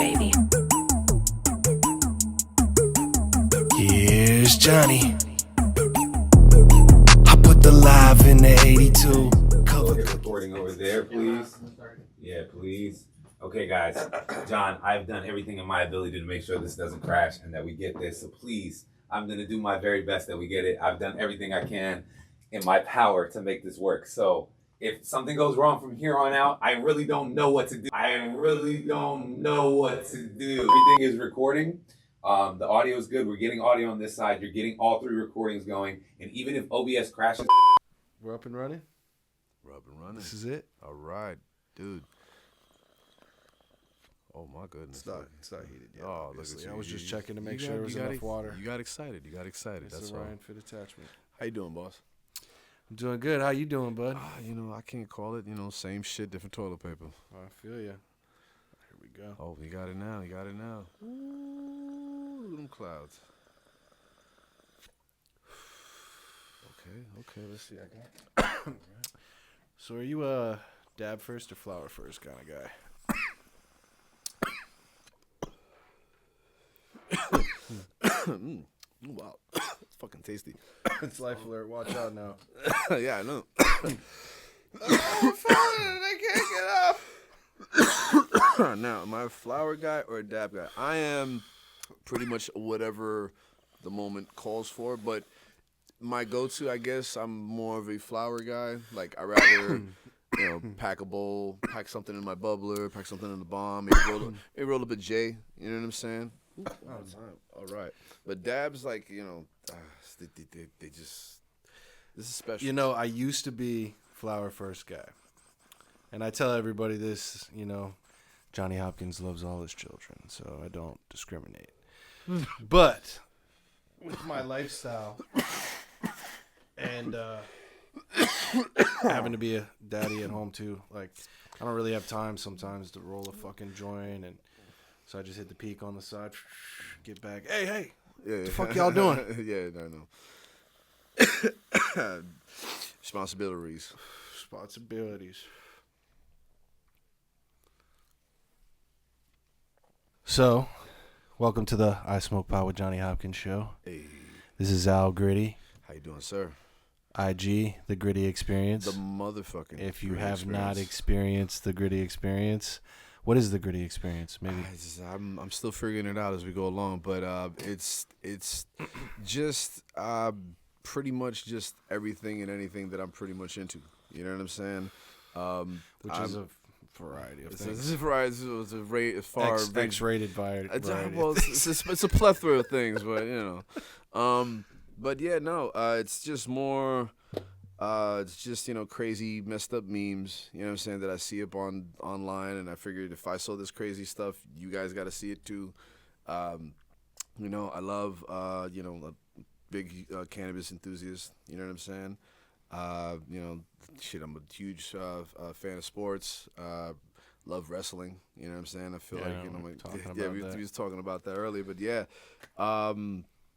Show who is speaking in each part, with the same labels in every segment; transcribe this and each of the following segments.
Speaker 1: baby.
Speaker 2: Here's Johnny. I put the live in the 82. Cover
Speaker 3: Recording over there, please. Yeah, please. Okay, guys. John, I've done everything in my ability to make sure this doesn't crash and that we get this. So please, I'm going to do my very best that we get it. I've done everything I can in my power to make this work. So if something goes wrong from here on out, I really don't know what to do. Everything is recording. The audio is good. We're getting audio on this side. You're getting all three recordings going. And even if OBS crashes...
Speaker 4: We're up and running?
Speaker 5: We're up and running.
Speaker 4: This is it?
Speaker 5: All right, dude. Oh, my goodness.
Speaker 4: It's not heated yet.
Speaker 5: Oh, look at you.
Speaker 4: I was just checking to make sure there was enough water.
Speaker 5: You got excited.
Speaker 4: That's a Ryan Fit attachment.
Speaker 5: How you doing, boss?
Speaker 4: I'm doing good. How you doing, bud?
Speaker 5: I can't call it, same shit, different toilet paper.
Speaker 4: I feel you. Here we go.
Speaker 5: Oh, you got it now. Ooh, look at them clouds. Okay, let's see.
Speaker 4: So are you a dab first or flower first kind of guy?
Speaker 5: Wow, it's fucking tasty.
Speaker 4: It's life alert. Watch out now.
Speaker 5: Yeah, I know.
Speaker 4: I can't get up.
Speaker 5: Now, am I a flower guy or a dab guy? I am pretty much whatever the moment calls for, but my go-to, I guess, I'm more of a flower guy. Like, I rather, pack a bowl, pack something in my bubbler, pack something in the bomb, maybe roll up a J, you know what I'm saying? All right. But dabs, like, they just, this is special.
Speaker 4: I used to be flower first guy. And I tell everybody this, Johnny Hopkins loves all his children, so I don't discriminate. But with my lifestyle and having to be a daddy at home too, like I don't really have time sometimes to roll a fucking joint, and so I just hit the peak on the side, get back. Hey, what the fuck y'all doing?
Speaker 5: Yeah, no. Responsibilities.
Speaker 4: So, welcome to the I Smoke Pot with Johnny Hopkins show.
Speaker 5: Hey.
Speaker 4: This is Al Gritty.
Speaker 5: How you doing, sir?
Speaker 4: IG, The Gritty Experience.
Speaker 5: The motherfucking
Speaker 4: If you
Speaker 5: Gritty
Speaker 4: have
Speaker 5: experience.
Speaker 4: not experienced The Gritty Experience, what is The Gritty Experience? Maybe
Speaker 5: I'm still figuring it out as we go along, but it's just pretty much just everything and anything that I'm pretty much into. You know what I'm saying?
Speaker 4: Which is a variety of
Speaker 5: This
Speaker 4: things.
Speaker 5: is a variety. It's a rate as far
Speaker 4: X-rated variety.
Speaker 5: Well, it's a plethora of things, but but yeah, no, it's just more. It's just crazy, messed up memes. You know what I'm saying, that I see up online, and I figured if I saw this crazy stuff, you guys got to see it too. I love a big cannabis enthusiast. You know what I'm saying? I'm a huge fan of sports. Love wrestling. You know what I'm saying? I feel we was talking about that earlier, but yeah.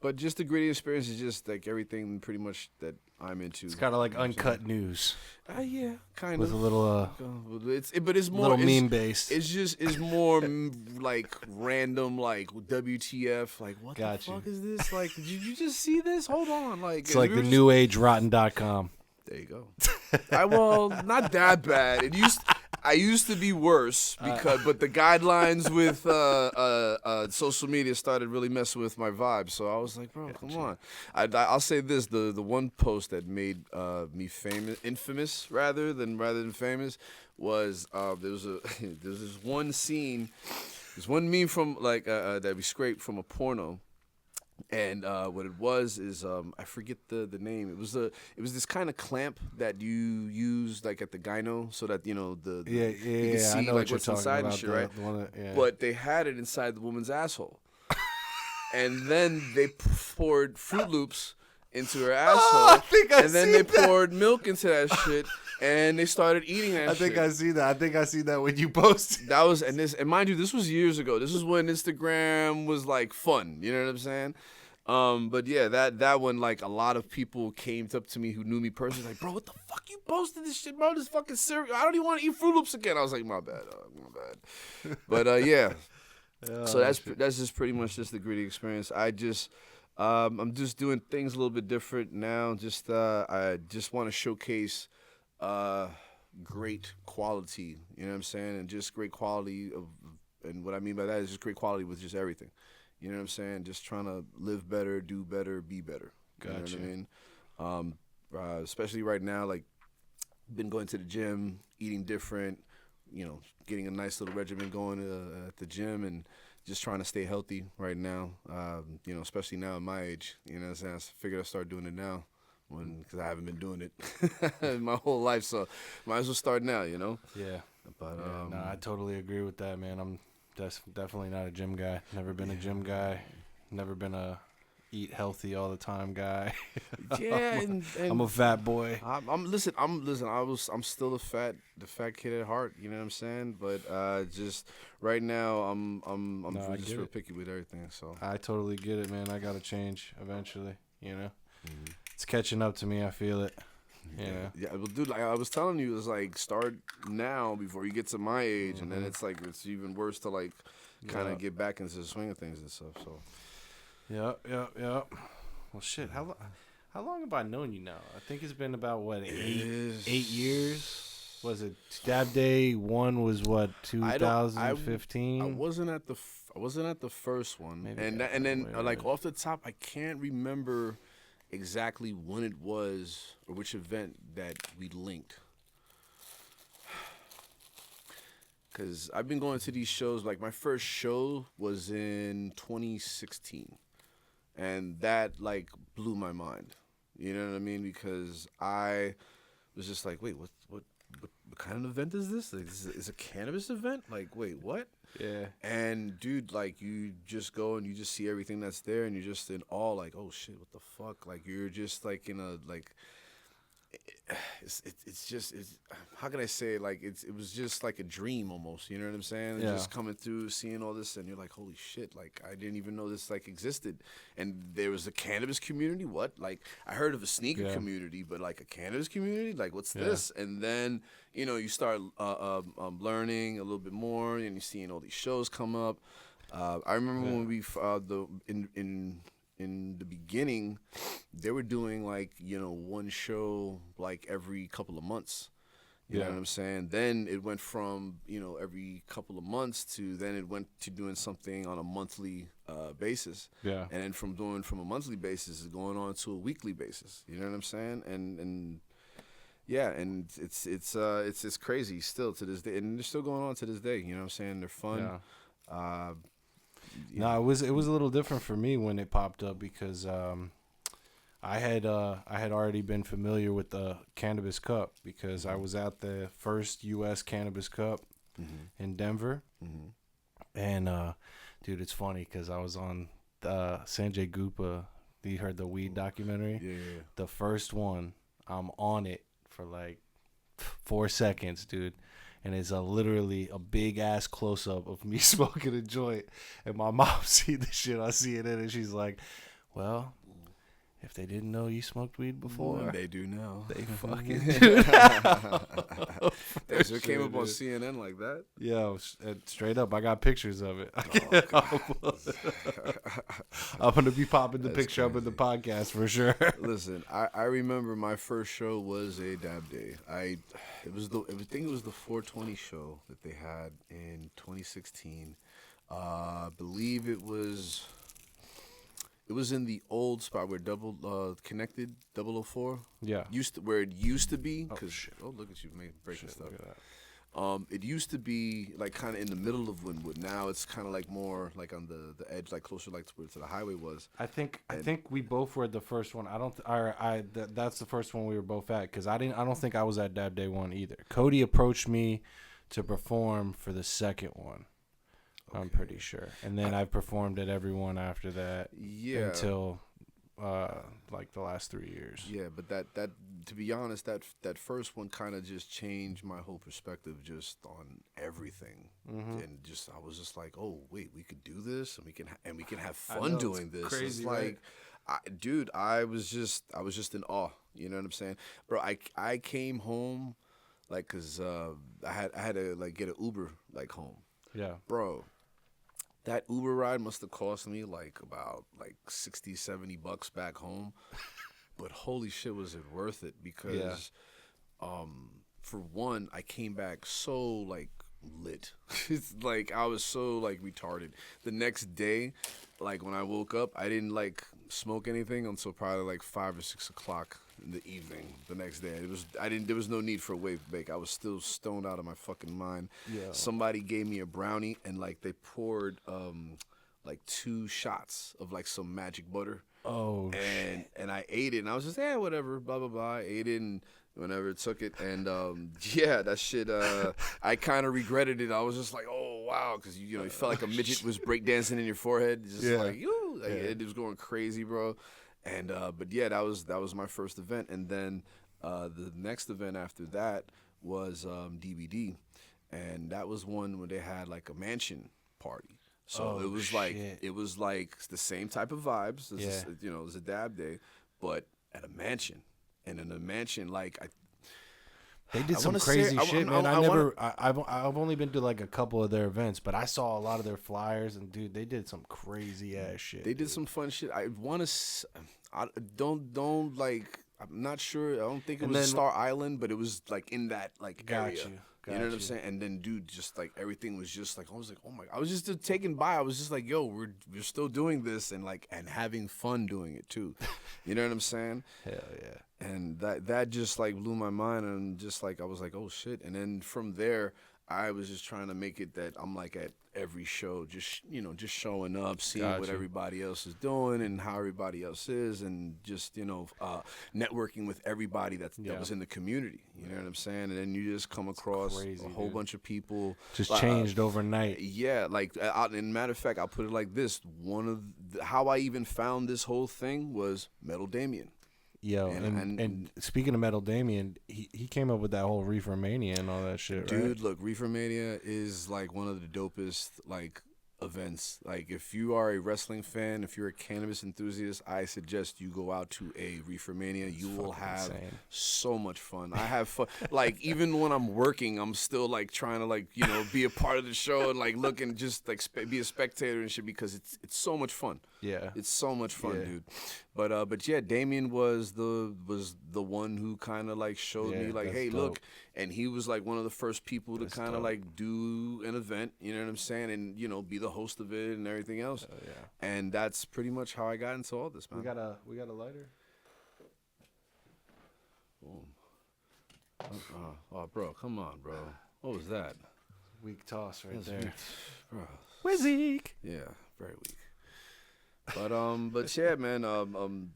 Speaker 5: But just the Gritty Experience is just like everything pretty much that I'm into.
Speaker 4: It's kind of like uncut news.
Speaker 5: Yeah, kind
Speaker 4: with
Speaker 5: of.
Speaker 4: a little
Speaker 5: It's more
Speaker 4: little meme based.
Speaker 5: It's more like random, like WTF, like what the fuck is this? Like, did you just see this? Hold on, like
Speaker 4: it's like the new age rotten.com.
Speaker 5: There you go. Not that bad. I used to be worse but the guidelines with social media started really messing with my vibe. So I was like, bro, come on. I'll say this: the one post that made me infamous rather than famous was there was this one scene, this one meme from that we scraped from a porno. And what it was is I forget the name. It was this kind of clamp that you use like at the gyno so that you can see
Speaker 4: I know
Speaker 5: like
Speaker 4: what
Speaker 5: what's
Speaker 4: you're
Speaker 5: inside
Speaker 4: talking
Speaker 5: and shit,
Speaker 4: about,
Speaker 5: right?
Speaker 4: the one that,
Speaker 5: But they had it inside the woman's asshole, and then they poured Fruit Loops into her asshole, and then they poured milk into that shit, and they started eating that shit.
Speaker 4: I see that. I think I see that when you posted.
Speaker 5: That was and mind you, this was years ago. This was when Instagram was like fun. You know what I'm saying? But yeah, that one, like, a lot of people came up to me who knew me personally, like, bro, what the fuck you posted this shit, bro? This fucking cereal. I don't even want to eat Fruit Loops again. I was like, my bad. But yeah. So that's just pretty much just the gritty experience. I'm just doing things a little bit different now. I just want to showcase great quality. You know what I'm saying? And just great quality and what I mean by that is just great quality with just everything. You know what I'm saying? Just trying to live better, do better, be better.
Speaker 4: Gotcha.
Speaker 5: You know what I mean? Especially right now, like been going to the gym, eating different. Getting a nice little regimen going at the gym and just trying to stay healthy right now. Especially now at my age. You know what I'm saying? I figured I'd start doing it now because I haven't been doing it my whole life. So might as well start now,
Speaker 4: Yeah.
Speaker 5: But
Speaker 4: No, I totally agree with that, man. I'm definitely not a gym guy. Never been a gym guy. Never been a eat healthy all the time guy.
Speaker 5: yeah,
Speaker 4: I'm a fat boy.
Speaker 5: Listen. I'm still the fat kid at heart. You know what I'm saying? But just right now, I'm just real picky with everything. So
Speaker 4: I totally get it, man. I gotta change eventually. It's catching up to me. I feel it.
Speaker 5: Yeah, well, dude, like I was telling you, it's like start now before you get to my age, and then it's even worse to like kind of get back into the swing of things and stuff. So.
Speaker 4: Yep. Well, shit. How long have I known you now? I think it's been about what 8 years. Was it Dab Day 1 was what 2015?
Speaker 5: I wasn't at the first one,
Speaker 4: Maybe
Speaker 5: and then like off the top, I can't remember exactly when it was or which event that we linked. Because I've been going to these shows. Like my first show was in 2016. And that, like, blew my mind. You know what I mean? Because I was just like, wait, what kind of event is this? Like, is a cannabis event? Like, wait, what?
Speaker 4: Yeah. And,
Speaker 5: dude, like, you just go and you just see everything that's there, and you're just in awe, like, oh, shit, what the fuck? Like, you're just, like, in a, like... It's how can I say it? Like it was just like a dream almost, you know what I'm saying?
Speaker 4: Yeah.
Speaker 5: Just coming through, seeing all this, and you're like, holy shit! Like I didn't even know this like existed, and there was a cannabis community. What? Like I heard of a sneaker community, but like a cannabis community? Like what's this? And then you start learning a little bit more, and you're seeing all these shows come up. I remember when we in the beginning, they were doing like one show like every couple of months. You know what I'm saying? Then it went from every couple of months to then it went to doing something on a monthly basis. Yeah. And then from a monthly basis, it's going on to a weekly basis. You know what I'm saying? And yeah, and it's crazy still to this day, and they're still going on to this day. You know what I'm saying? They're fun. Yeah.
Speaker 4: No, it was a little different for me when it popped up because I had already been familiar with the Cannabis Cup because I was at the first U.S. Cannabis Cup in Denver, and dude, it's funny because I was on Sanjay Gupta. You heard the weed documentary? Yeah. The first one, I'm on it for like 4 seconds, dude. And it's literally a big ass close up of me smoking a joint, and my mom see the shit on CNN, and she's like, "Well, if they didn't know you smoked weed before,
Speaker 5: they do now.
Speaker 4: They fucking do now."
Speaker 5: So it came up on CNN like that.
Speaker 4: Yeah, straight up. I got pictures of it. I'm gonna be popping the picture up in the podcast for sure.
Speaker 5: Listen, I remember my first show was a Dab Day. I think it was the 420 show that they had in 2016. I believe it was in the old spot where connected 004. Yeah. Where it used to be. Oh, look at you breaking stuff. Look at that. It used to be like kind of in the middle of Wynwood. Now it's kind of like more like on the edge, like closer like to where the highway was.
Speaker 4: I think we both were at the first one. That's the first one we were both at because I don't think I was at Dab Day 1 either. Cody approached me to perform for the second one. Okay. I'm pretty sure, and then I performed at every one after that. Yeah. Until like the last 3 years.
Speaker 5: Yeah, but that to be honest, that first one kind of just changed my whole perspective just on everything, and just I was just like, oh wait, we could do this, and we can have fun doing this.
Speaker 4: Crazy,
Speaker 5: it's like,
Speaker 4: right?
Speaker 5: I was just in awe. You know what I'm saying, bro? I came home like because I had to like get an Uber like home. Yeah, bro. that Uber ride must have cost me like about like $60-$70 back home. But holy shit, was it worth it? Because, for one, I came back so like lit. It's like I was so like retarded. The next day, like when I woke up, I didn't like smoke anything until probably like 5 or 6 o'clock in the evening. The next day, there was no need for a wave bake. I was still stoned out of my fucking mind.
Speaker 4: Yeah.
Speaker 5: Somebody gave me a brownie and like they poured like 2 shots of like some magic butter.
Speaker 4: Oh,
Speaker 5: and I ate it, and I was just, whatever, blah, blah, blah. I ate it, and whenever it took it, and, that shit, I kind of regretted it. I was just like, oh, wow, because, you know, you felt like a midget was breakdancing in your forehead. Just like, it was going crazy, bro. And, but, yeah, that was my first event. And then the next event after that was DVD, and that was one where they had, like, a mansion party. So it was like the same type of vibes. You know, it was a dab day, but at a mansion. And in a mansion, like
Speaker 4: they did some crazy shit, man. I've only been to like a couple of their events, but I saw a lot of their flyers, and dude, they did some crazy ass shit.
Speaker 5: They did some fun shit. I want to, don't like. I'm not sure. I don't think it was Star Island, but it was like in that like area. You know what I'm saying? And then, dude, just like everything was just like, I was like, oh my, I was just taken by. I was just like, yo, we're still doing this and like and having fun doing it too. You know what I'm saying?
Speaker 4: Hell yeah.
Speaker 5: And that just like blew my mind, and just like I was like, oh shit. And then from there, I was just trying to make it that I'm like at every show, just showing up, seeing what everybody else is doing and how everybody else is, and just networking with every that was in the community. You know what I'm saying? And then you just come across a whole bunch of people
Speaker 4: just changed overnight.
Speaker 5: Yeah, like and matter of fact, I'll put it like this: how I even found this whole thing was Metal Damien.
Speaker 4: Yo, and speaking of Metal Damien, he came up with that whole Reefer Mania and all that shit,
Speaker 5: dude,
Speaker 4: right?
Speaker 5: Look, Reefer Mania is like one of the dopest like events. Like if you are a wrestling fan, if you're a cannabis enthusiast, I suggest you go out to a Reefer Mania. You will have so much fun. I have fun. Like even when I'm working, I'm still like trying to like be a part of the show and like look and just like be a spectator and shit, because it's so much fun.
Speaker 4: Yeah,
Speaker 5: it's so much fun, dude. But yeah, Damien was the one who kind of like showed me like, hey, look, and he was like one of the first people to kind of like do an event, you know what I'm saying, and be the host of it and everything else. And that's pretty much how I got into all this, man.
Speaker 4: We got a lighter.
Speaker 5: Boom. Oh, bro, come on, bro. What was that?
Speaker 4: Weak toss right there,
Speaker 5: weak. Bro.
Speaker 4: Weak.
Speaker 5: Yeah, very weak. But yeah, man.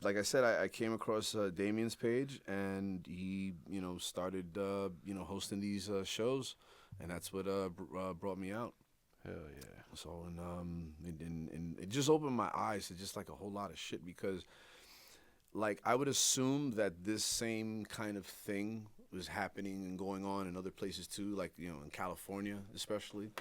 Speaker 5: Like I said, I came across Damien's page, and he, started, hosting these shows, and that's what brought me out.
Speaker 4: Hell yeah.
Speaker 5: So and it just opened my eyes to just like a whole lot of shit, because, like, I would assume that this same kind of thing was happening and going on in other places too, like in California especially.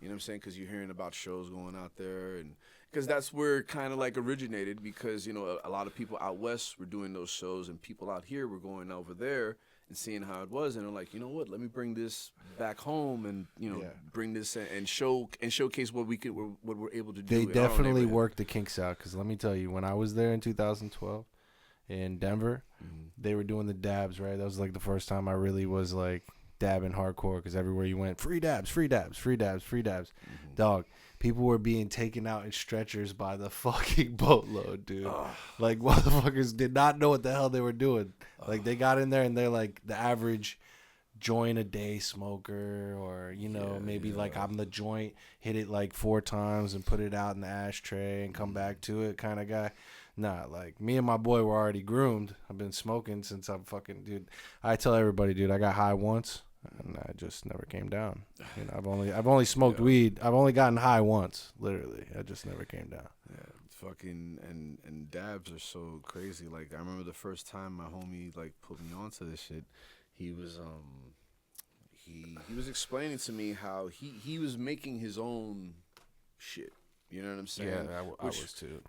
Speaker 5: You know what I'm saying? Because you're hearing about shows going out there, and because that's where it kind of like originated, because, a lot of people out west were doing those shows, and people out here were going over there and seeing how it was, and they're like, you know what, let me bring this back home and, bring this and showcase what we're able to do.
Speaker 4: They definitely worked the kinks out, because let me tell you, when I was there in 2012 in Denver, they were doing the dabs, right? That was like the first time I really was like dabbing hardcore, because everywhere you went, free dabs. Dog, people were being taken out in stretchers by the fucking boatload, dude. Like, motherfuckers did not know what the hell they were doing. Like, they got in there and they're like the average joint a day smoker, or maybe like I'm the joint, hit it like 4 times and put it out in the ashtray and come back to it kind of guy. Nah, like, me and my boy were already groomed. I've been smoking since I'm fucking, dude. I tell everybody, dude, I got high once, and I just never came down. I've only smoked weed. I've only gotten high once, literally. I just never came down.
Speaker 5: Yeah, fucking, and dabs are so crazy. Like, I remember the first time my homie like put me onto this shit. He was he was explaining to me how he was making his own shit. You know what I'm saying?
Speaker 4: Yeah, I was too.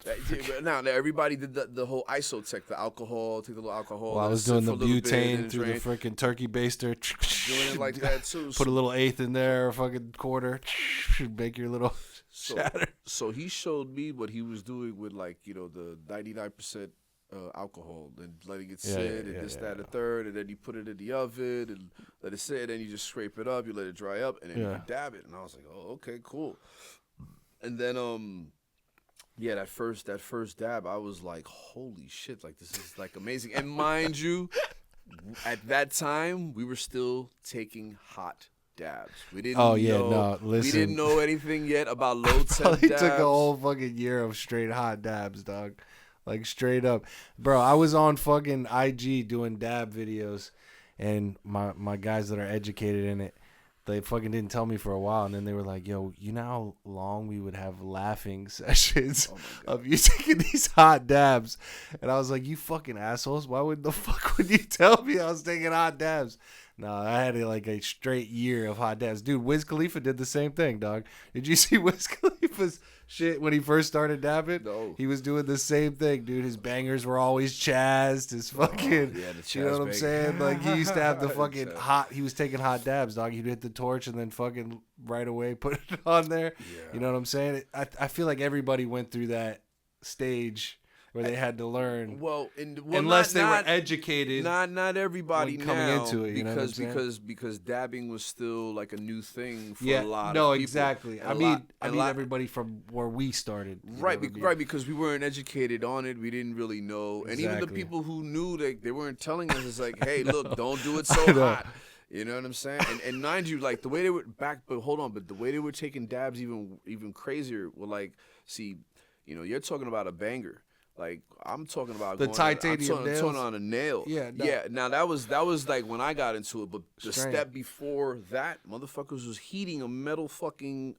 Speaker 5: Now everybody did the whole isotech, the alcohol, take a little alcohol.
Speaker 4: Well, I was doing the butane through the freaking turkey baster.
Speaker 5: Doing it like that too.
Speaker 4: Put a little eighth in there, a fucking quarter. Make your little. shatter.
Speaker 5: So he showed me what he was doing with like the 99% alcohol and letting it sit and that, and the third, and then you put it in the oven and let it sit, and then you just scrape it up, you let it dry up, and then you can dab it. And I was like, oh, okay, cool. And then that first dab, I was like, holy shit, like this is like amazing. And mind you, at that time we were still taking hot dabs. We didn't.
Speaker 4: Listen.
Speaker 5: We didn't know anything yet about low temp
Speaker 4: He
Speaker 5: dabs.
Speaker 4: took a whole fucking year of straight hot dabs, dog. Like straight up, bro. I was on fucking IG doing dab videos, and my guys that are educated in it, they fucking didn't tell me for a while, and then they were like, "Yo, you know how long we would have laughing sessions of you taking these hot dabs?" And I was like, "You fucking assholes! Why would the fuck would you tell me I was taking hot dabs?" No, I had like a straight year of hot dabs. Dude, Wiz Khalifa did the same thing, dog. Did you see Wiz Khalifa's shit when he first started dabbing?
Speaker 5: No.
Speaker 4: He was doing the same thing, dude. His bangers were always chazzed. His fucking,
Speaker 5: the Chaz
Speaker 4: you know what I'm
Speaker 5: bang.
Speaker 4: saying? Like, he used to have the fucking hot, he was taking hot dabs, dog. He'd hit the torch and then fucking right away put it on there.
Speaker 5: Yeah.
Speaker 4: You know what I'm saying? I feel like everybody went through that stage where they had to learn. Unless they were educated.
Speaker 5: Not everybody
Speaker 4: coming
Speaker 5: now,
Speaker 4: into it, you know what I'm saying?
Speaker 5: because dabbing was still like a new thing for a lot of people.
Speaker 4: No, exactly.
Speaker 5: And
Speaker 4: I mean everybody from where we started.
Speaker 5: Right, because we weren't educated on it. We didn't really know. And even the people who knew, they weren't telling us, it's like, hey, look, don't do it so hot. You know what I'm saying? And mind you, like the way they were but the way they were taking dabs even crazier were like, see, you're talking about a banger. Like I'm talking about
Speaker 4: the titanium nails.
Speaker 5: Turning on a nail.
Speaker 4: Yeah. No.
Speaker 5: Yeah. Now that was like when I got into it, but the
Speaker 4: Strange.
Speaker 5: step before that, motherfuckers was heating a metal fucking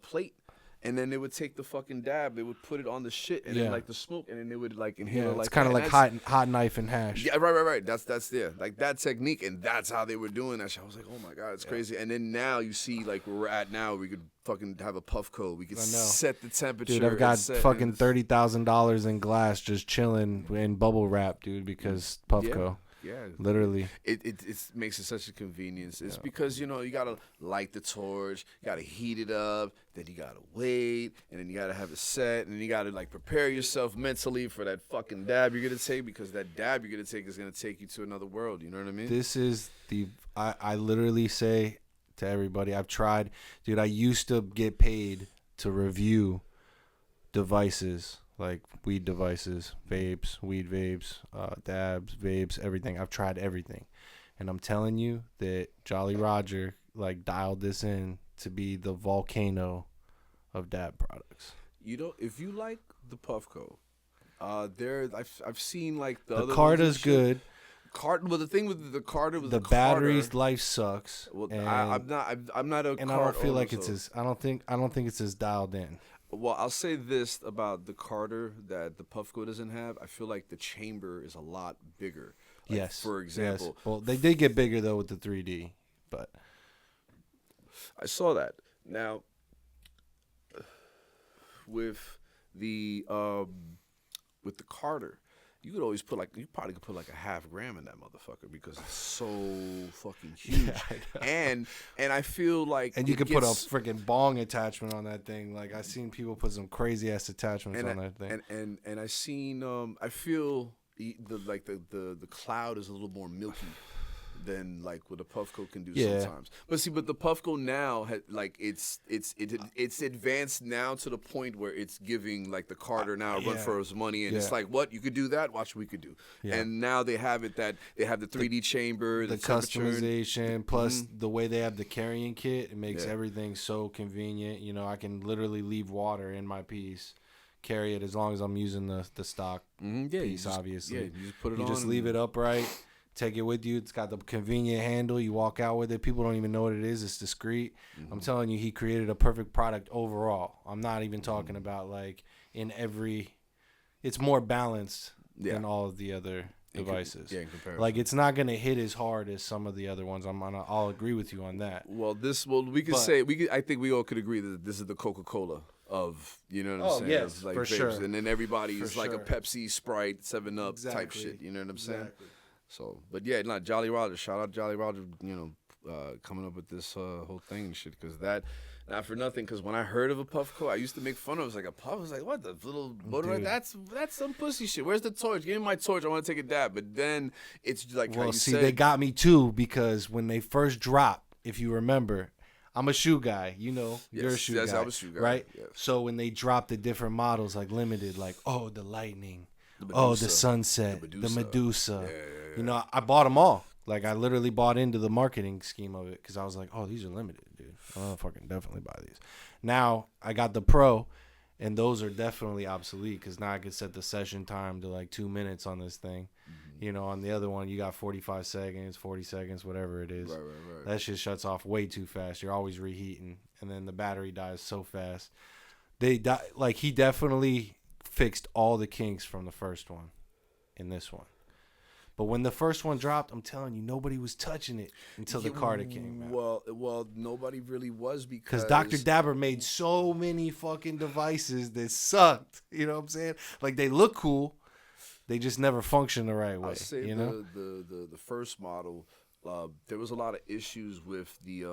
Speaker 5: plate, and then they would take the fucking dab, they would put it on the shit, and then like the smoke, and then they would like inhale.
Speaker 4: It's
Speaker 5: like
Speaker 4: kind of
Speaker 5: that.
Speaker 4: like hot knife and hash.
Speaker 5: Yeah, right. That's like that technique, and that's how they were doing that shit. I was like, oh my god, it's crazy. And then now you see like where we're at now, we could fucking have a puff coat. We could set the temperature.
Speaker 4: Dude, I've got fucking $30,000 in glass just chilling in bubble wrap, dude, because Puffco.
Speaker 5: Yeah,
Speaker 4: literally.
Speaker 5: It makes it such a convenience. It's because you gotta light the torch, you gotta heat it up, then you gotta wait, and then you gotta have it set, and then you gotta like prepare yourself mentally for that fucking dab you're gonna take, because that dab you're gonna take is gonna take you to another world. You know what I mean?
Speaker 4: This is I literally say to everybody, I've tried, dude. I used to get paid to review devices. Like weed devices, vapes, weed vapes, dabs, vapes, everything. I've tried everything. And I'm telling you that Jolly Roger like dialed this in to be the volcano of dab products.
Speaker 5: If you like the Puffco, I've seen like the other
Speaker 4: Carta's good.
Speaker 5: Well, the thing with the Carta was
Speaker 4: the battery's life sucks.
Speaker 5: Well, I'm not a.
Speaker 4: And I don't feel like it's as I don't think it's as dialed in.
Speaker 5: Well, I'll say this about the Carter that the Puffco doesn't have. I feel like the chamber is a lot bigger. Like,
Speaker 4: yes.
Speaker 5: For example.
Speaker 4: Yes. Well, they did get bigger, though, with the 3D. But
Speaker 5: I saw that. Now, with the Carter, you probably could put like a half gram in that motherfucker because it's so fucking huge. Yeah, and I feel like
Speaker 4: you could put a freaking bong attachment on that thing. Like I seen people put some crazy ass attachments on that thing.
Speaker 5: And I seen I feel the cloud is a little more milky than like what a Puffco can do sometimes. But the Puffco now it's advanced now to the point where it's giving like the Carter now a run for his money, and it's like, what, you could do that? Watch what we could do. Yeah. And now they have it that they have the 3D chamber, the
Speaker 4: customization, plus the way they have the carrying kit, it makes everything so convenient. I can literally leave water in my piece, carry it as long as I'm using the stock piece, obviously.
Speaker 5: Yeah, you just put it on.
Speaker 4: You just leave it upright. Take it with you. It's got the convenient handle. You walk out with it. People don't even know what it is. It's discreet. I'm telling you, he created a perfect product overall. I'm not even talking about like in every. It's more balanced than all of the other devices.
Speaker 5: In comparison.
Speaker 4: Like it's not gonna hit as hard as some of the other ones. I'll agree with you on that.
Speaker 5: I think we all could agree that this is the Coca-Cola of, you know what I'm saying?
Speaker 4: Yes,
Speaker 5: like
Speaker 4: for
Speaker 5: vapes.
Speaker 4: sure.
Speaker 5: And then everybody is like a Pepsi, Sprite, 7-Up type shit. You know what I'm saying?
Speaker 4: Exactly.
Speaker 5: So, but yeah, Jolly Roger. Shout out Jolly Roger. Coming up with this whole thing and shit, because Not for nothing, because when I heard of a puff coat, I used to make fun of it. I was like, a puff? I was like, what, the little motor?
Speaker 4: Dude.
Speaker 5: That's some pussy shit. Where's the torch? Give me my torch. I want to take a dab. But then it's like how
Speaker 4: Well,
Speaker 5: you
Speaker 4: see,
Speaker 5: said.
Speaker 4: they got me too because when they first dropped, if you remember, I'm a shoe guy. You know, you're a shoe guy.
Speaker 5: I'm a shoe guy.
Speaker 4: Right?
Speaker 5: Yes.
Speaker 4: So when they dropped the different models, like limited, like, oh, the Lightning,
Speaker 5: The
Speaker 4: oh,
Speaker 5: Medusa.
Speaker 4: the Sunset,
Speaker 5: The
Speaker 4: the
Speaker 5: Medusa.
Speaker 4: Medusa.
Speaker 5: Yeah.
Speaker 4: You know, I bought them all. Like, I literally bought into the marketing scheme of it because I was like, oh, these are limited, dude. I'll fucking definitely buy these. Now, I got the Pro, and those are definitely obsolete because now I could set the session time to like 2 minutes on this thing. You know, on the other one, you got 45 seconds, 40 seconds, whatever it is.
Speaker 5: Right.
Speaker 4: That shit shuts off way too fast. You're always reheating, and then the battery dies so fast. He definitely fixed all the kinks from the first one in this one. But when the first one dropped, I'm telling you, nobody was touching it until the Carter came out.
Speaker 5: Well, nobody really was
Speaker 4: Because
Speaker 5: because
Speaker 4: Dr. Dabber made so many fucking devices that sucked. You know what I'm saying? Like, they look cool. They just never function the right way.
Speaker 5: I'll say
Speaker 4: you know?
Speaker 5: the first model, there was a lot of issues with the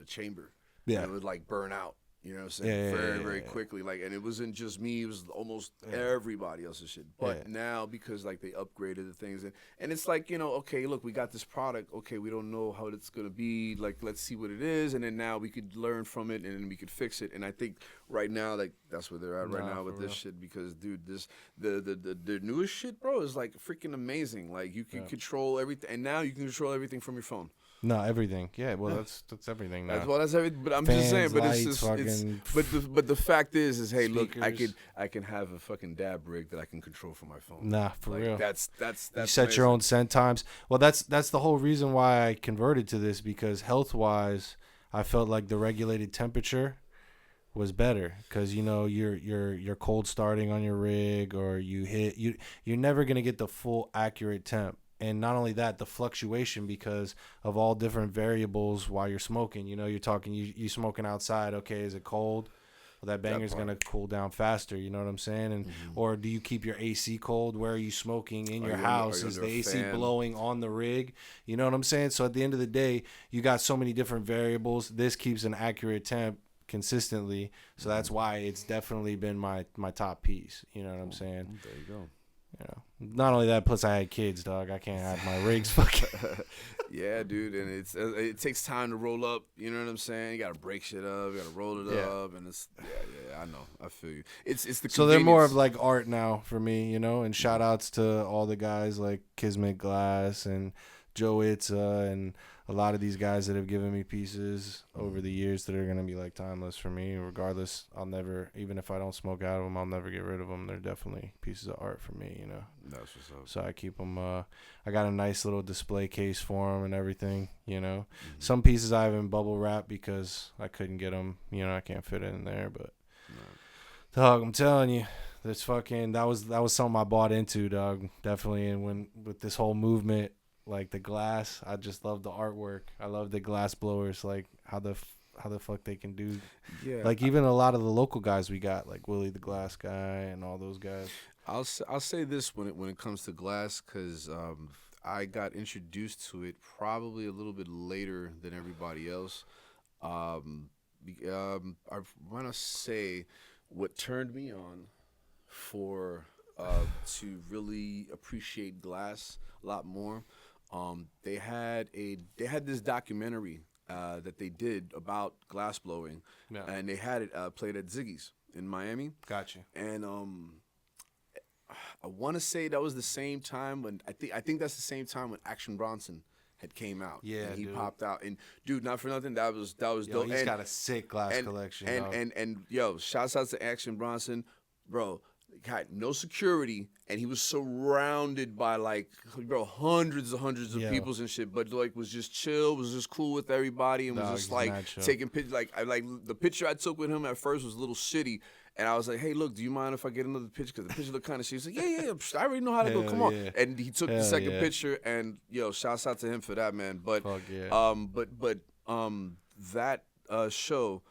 Speaker 5: chamber.
Speaker 4: Yeah.
Speaker 5: And it would like burn out. You know what I'm saying?
Speaker 4: Yeah,
Speaker 5: Very quickly. Like, and it wasn't just me, it was almost everybody else's shit. But now, because like they upgraded the things, and it's like, you know, okay, look, we got this product. Okay, we don't know how it's gonna be. Like, let's see what it is, and then now we could learn from it, and then we could fix it. And I think right now, like, that's where they're at right now with this shit. Because, dude, this the newest shit, bro, is like freaking amazing. Like, you can control everything, and now you can control everything from your phone.
Speaker 4: No, everything. Yeah, well, that's everything now.
Speaker 5: That's everything. But I'm
Speaker 4: Fans,
Speaker 5: just saying. But
Speaker 4: lights,
Speaker 5: it's
Speaker 4: fucking
Speaker 5: but the fact is, hey, look,
Speaker 4: speakers.
Speaker 5: I can have a fucking dab rig that I can control from my phone.
Speaker 4: Nah, for
Speaker 5: Like,
Speaker 4: real.
Speaker 5: That's
Speaker 4: you set your own send times. Well, that's the whole reason why I converted to this, because health wise, I felt like the regulated temperature was better because, you know, you're cold starting on your rig, or you're never gonna get the full accurate temp. And not only that, the fluctuation because of all different variables while you're smoking. You know, you're talking, you smoking outside. Okay, is it cold? Well, that banger's going to cool down faster. You know what I'm saying? And or do you keep your AC cold? Where are you smoking in your house? Is the AC blowing on the rig? You know what I'm saying? So at the end of the day, you got so many different variables. This keeps an accurate temp consistently. So that's why it's definitely been my top piece. You know what I'm saying?
Speaker 5: There you go.
Speaker 4: You know, not only that, plus I had kids, dog. I can't have my rigs fucking.
Speaker 5: Yeah, dude, and it takes time to roll up. You know what I'm saying? You gotta break shit up, you gotta roll it up, and it's I know, I feel you. It's the
Speaker 4: so they're more of like art now for me, you know. And shout outs to all the guys like Kismet Glass and Joe Itza and a lot of these guys that have given me pieces over the years that are going to be like timeless for me. Regardless, I'll never, even if I don't smoke out of them, I'll never get rid of them. They're definitely pieces of art for me, you know.
Speaker 5: That's what's up.
Speaker 4: So I keep them. I got a nice little display case for them and everything, you know. Some pieces I have in bubble wrap because I couldn't get them, you know. I can't fit it in there, but dog, I'm telling you, this fucking that was something I bought into, dog. Definitely, and when with this whole movement. Like the glass, I just love the artwork. I love the glass blowers, like how the fuck they can do.
Speaker 5: Yeah.
Speaker 4: Like even a lot of the local guys we got, like Willie the Glass Guy and all those guys.
Speaker 5: I'll say this when it comes to glass, because I got introduced to it probably a little bit later than everybody else. I want to say what turned me on for to really appreciate glass a lot more. They had this documentary that they did about glass blowing, and they had it played at Ziggy's in Miami.
Speaker 4: Gotcha.
Speaker 5: And I want to say that was the same time when I think that's the same time when Action Bronson had came out.
Speaker 4: Yeah,
Speaker 5: and he
Speaker 4: dude.
Speaker 5: popped out. And dude, not for nothing, that was
Speaker 4: Yo,
Speaker 5: dope.
Speaker 4: he's got a sick glass collection.
Speaker 5: And yo, shouts out to Action Bronson, bro. Had no security, and he was surrounded by like, bro, hundreds of peoples and shit. But like, was just chill, was just cool with everybody, and was just like taking pictures. Like, the picture I took with him at first was a little shitty, and I was like, hey, look, do you mind if I get another picture? Because the picture looked kind of shitty. He's like, yeah, I already know how to go. Come on, and he took the second picture, and yo, shouts out to him for that, man. But that show,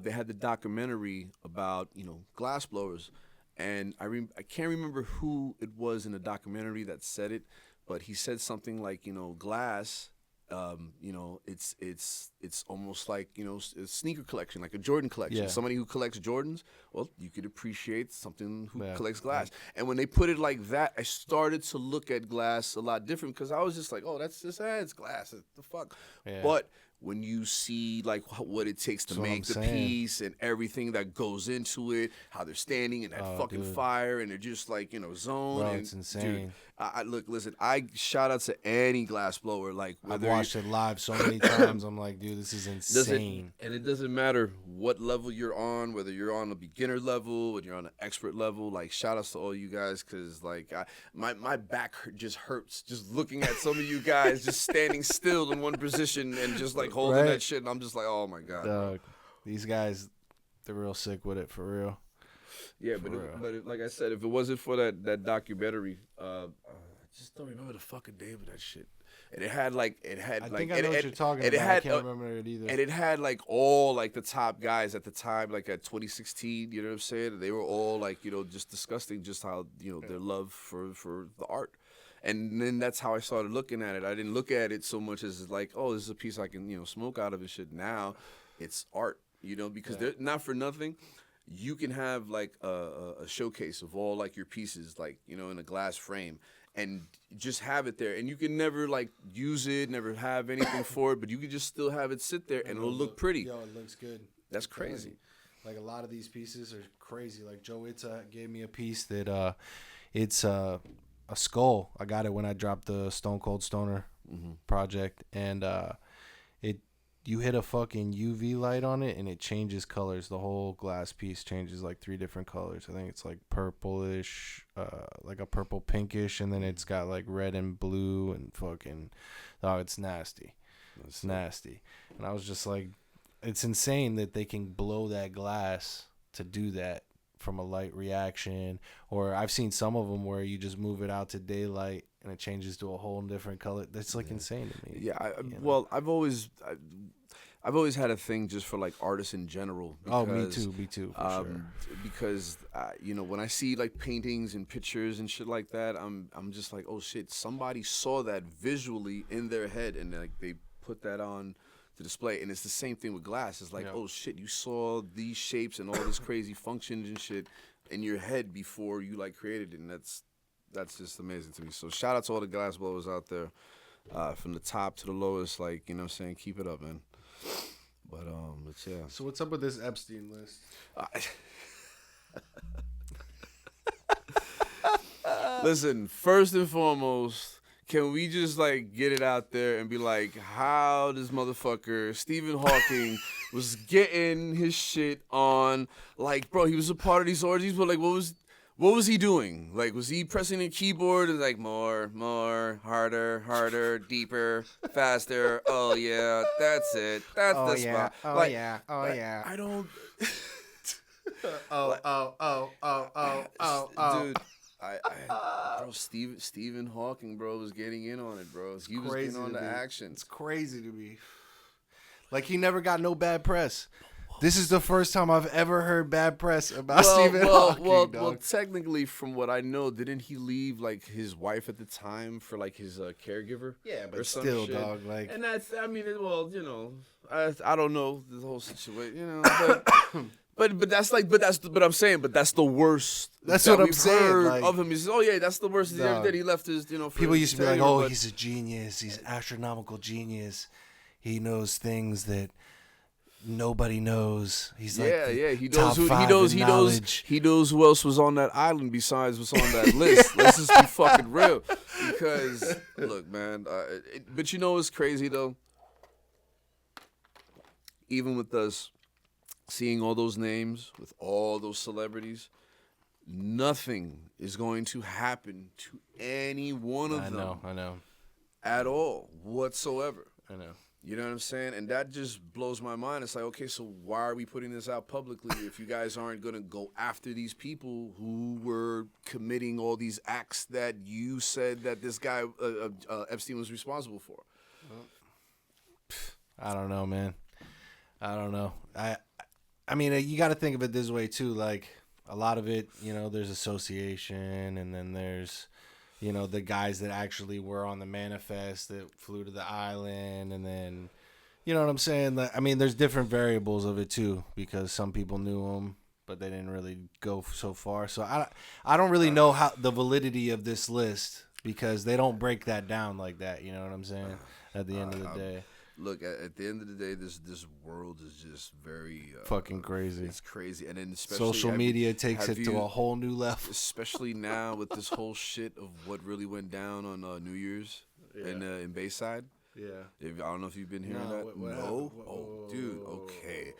Speaker 5: they had the documentary about glass blowers. And I can't remember who it was in the documentary that said it, but he said something like, glass You know, it's almost like, you know, a sneaker collection, like a Jordan collection.
Speaker 4: Yeah.
Speaker 5: Somebody who collects Jordans, well, you could appreciate something who
Speaker 4: Yeah.
Speaker 5: collects glass. And when they put it like that, I started to look at glass a lot different because I was just like, oh, that's just it's glass. The fuck.
Speaker 4: Yeah.
Speaker 5: But when you see like what it takes to
Speaker 4: That's what
Speaker 5: make
Speaker 4: I'm
Speaker 5: the
Speaker 4: saying.
Speaker 5: piece and everything that goes into it, how they're standing in that fucking
Speaker 4: dude.
Speaker 5: fire, and they're just like, you know, zoned.
Speaker 4: Bro,
Speaker 5: and,
Speaker 4: it's
Speaker 5: dude,
Speaker 4: insane.
Speaker 5: I look, listen. I shout out to any glass blower. Like
Speaker 4: I've
Speaker 5: whether
Speaker 4: watched it live so many times. I'm like, dude, this is insane.
Speaker 5: and it doesn't matter what level you're on, whether you're on a beginner level, whether you're on an expert level. Like shout outs to all you guys, because like my back just hurts just looking at some of you guys just standing still in one position and just like holding
Speaker 4: Right.
Speaker 5: that shit. And I'm just like, oh my god.
Speaker 4: Dog, these guys, they're real sick with it for real.
Speaker 5: Yeah, like I said, if it wasn't for that documentary, I just don't remember the fucking name of that shit. And it had like
Speaker 4: I think I know what you're talking about. I can't remember it either.
Speaker 5: And it had like all like the top guys at the time, like at 2016. You know what I'm saying? They were all like, you know, just disgusting, just how, you know, their love for the art. And then that's how I started looking at it. I didn't look at it so much as like, oh, this is a piece I can, you know, smoke out of and shit. Now it's art, you know, because they're not for nothing. You can have like a showcase of all like your pieces, like, you know, in a glass frame, and just have it there. And you can never like use it, never have anything for it, but you can just still have it sit there and it'll look pretty.
Speaker 4: Yo, it looks good.
Speaker 5: That's crazy.
Speaker 4: Like a lot of these pieces are crazy. Like Joe Itza gave me a piece that it's a skull. I got it when I dropped the Stone Cold Stoner project, and you hit a fucking UV light on it and it changes colors. The whole glass piece changes like 3 different colors. I think it's like purplish, like a purple pinkish, and then it's got like red and blue and fucking, oh, it's nasty. It's nasty. And I was just like, it's insane that they can blow that glass to do that from a light reaction. Or I've seen some of them where you just move it out to daylight and it changes to a whole different color. That's like insane to me.
Speaker 5: Yeah, well, I've always had a thing just for like artists in general. Because,
Speaker 4: me too, for sure.
Speaker 5: Because you know, when I see like paintings and pictures and shit like that, I'm just like, oh shit, somebody saw that visually in their head and like they put that on to display. And it's the same thing with glass. It's like, oh shit, you saw these shapes and all this crazy functions and shit in your head before you like created it, and that's just amazing to me. So shout out to all the glass blowers out there, from the top to the lowest. Like, you know what I'm saying, keep it up, man. But yeah.
Speaker 4: So what's up with this Epstein list?
Speaker 5: Listen, first and foremost, can we just like get it out there and be like, how this motherfucker Stephen Hawking was getting his shit on? Like, bro, he was a part of these orgies, but like, what was he doing? Like, was he pressing a keyboard and like more, harder, deeper, faster? Oh yeah, that's it. That's the spot.
Speaker 4: Oh
Speaker 5: like,
Speaker 4: yeah. Oh
Speaker 5: like,
Speaker 4: yeah.
Speaker 5: I don't.
Speaker 4: Oh.
Speaker 5: Dude, bro, Stephen Hawking, bro, was getting in on it, bro. He was getting on the action.
Speaker 4: It's crazy to me. Like, he never got no bad press. This is the first time I've ever heard bad press about Stephen Hawking.
Speaker 5: Well, technically, from what I know, didn't he leave like his wife at the time for like his caregiver?
Speaker 4: Yeah, but
Speaker 5: or some
Speaker 4: still,
Speaker 5: shit?
Speaker 4: dog. Like,
Speaker 5: And that's, I mean, well, you know, I don't know the whole situation, you know, but I'm saying, that's the worst.
Speaker 4: That's
Speaker 5: that
Speaker 4: what I'm
Speaker 5: we've
Speaker 4: saying,
Speaker 5: heard
Speaker 4: like,
Speaker 5: of him. He says, oh yeah, that's the worst he ever
Speaker 4: dog.
Speaker 5: did. He left his, you know. For
Speaker 4: people used to be like,
Speaker 5: tenure,
Speaker 4: "Oh,
Speaker 5: but-
Speaker 4: he's a genius. He's astronomical genius. He knows things that nobody knows. He's like,
Speaker 5: He
Speaker 4: top
Speaker 5: knows
Speaker 4: five in knowledge."
Speaker 5: he knows who else was on that island besides what's on that list. Let's just be fucking real. Because look, man, but you know what's crazy though? Even with us seeing all those names with all those celebrities, nothing is going to happen to any one of them.
Speaker 4: I know.
Speaker 5: At all, whatsoever.
Speaker 4: I know.
Speaker 5: You know what I'm saying? And that just blows my mind. It's like, okay, so why are we putting this out publicly if you guys aren't going to go after these people who were committing all these acts that you said that this guy, Epstein, was responsible for?
Speaker 4: I don't know, man. I don't know. I mean, you got to think of it this way too. Like, a lot of it, you know, there's association, and then there's, you know, the guys that actually were on the manifest that flew to the island, and then, you know what I'm saying? I mean, there's different variables of it too, because some people knew them, but they didn't really go so far. So I don't really know how the validity of this list, because they don't break that down like that. You know what I'm saying? At the end of the day.
Speaker 5: Look, at the end of the day, this world is just very
Speaker 4: Fucking crazy.
Speaker 5: It's crazy, and then especially
Speaker 4: Social media takes it to
Speaker 5: you,
Speaker 4: a whole new level.
Speaker 5: especially now with this whole shit of what really went down on New Year's in Bayside.
Speaker 4: Yeah.
Speaker 5: I don't know if you've been hearing
Speaker 4: No,
Speaker 5: that.
Speaker 4: what
Speaker 5: No.
Speaker 4: happened?
Speaker 5: Oh, dude. Okay.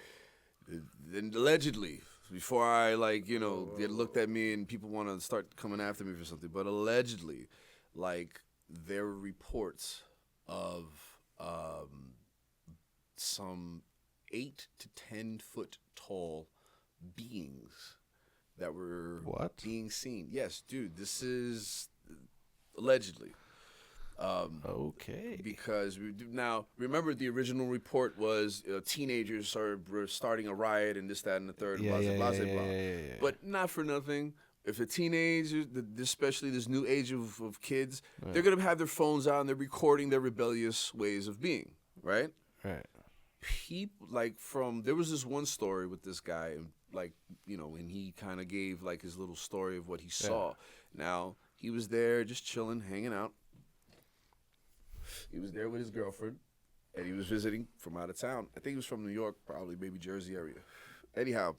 Speaker 5: Then allegedly, before I get looked at me and people want to start coming after me for something, but allegedly, like there were reports of some 8 to 10 foot tall beings that were being seen. Yes, dude, this is allegedly.
Speaker 4: Okay.
Speaker 5: Because now remember the original report was teenagers were starting a riot and this, that, and the third, blah, blah, blah. But not for nothing. If a teenager, especially this new age of kids, they're gonna have their phones out and they're recording their rebellious ways of being, right?
Speaker 4: Right.
Speaker 5: People there was this one story with this guy, and he kind of gave like his little story of what he saw. Now he was there just chilling, hanging out. He was there with his girlfriend, and he was visiting from out of town. I think he was from New York, probably maybe Jersey area. Anyhow,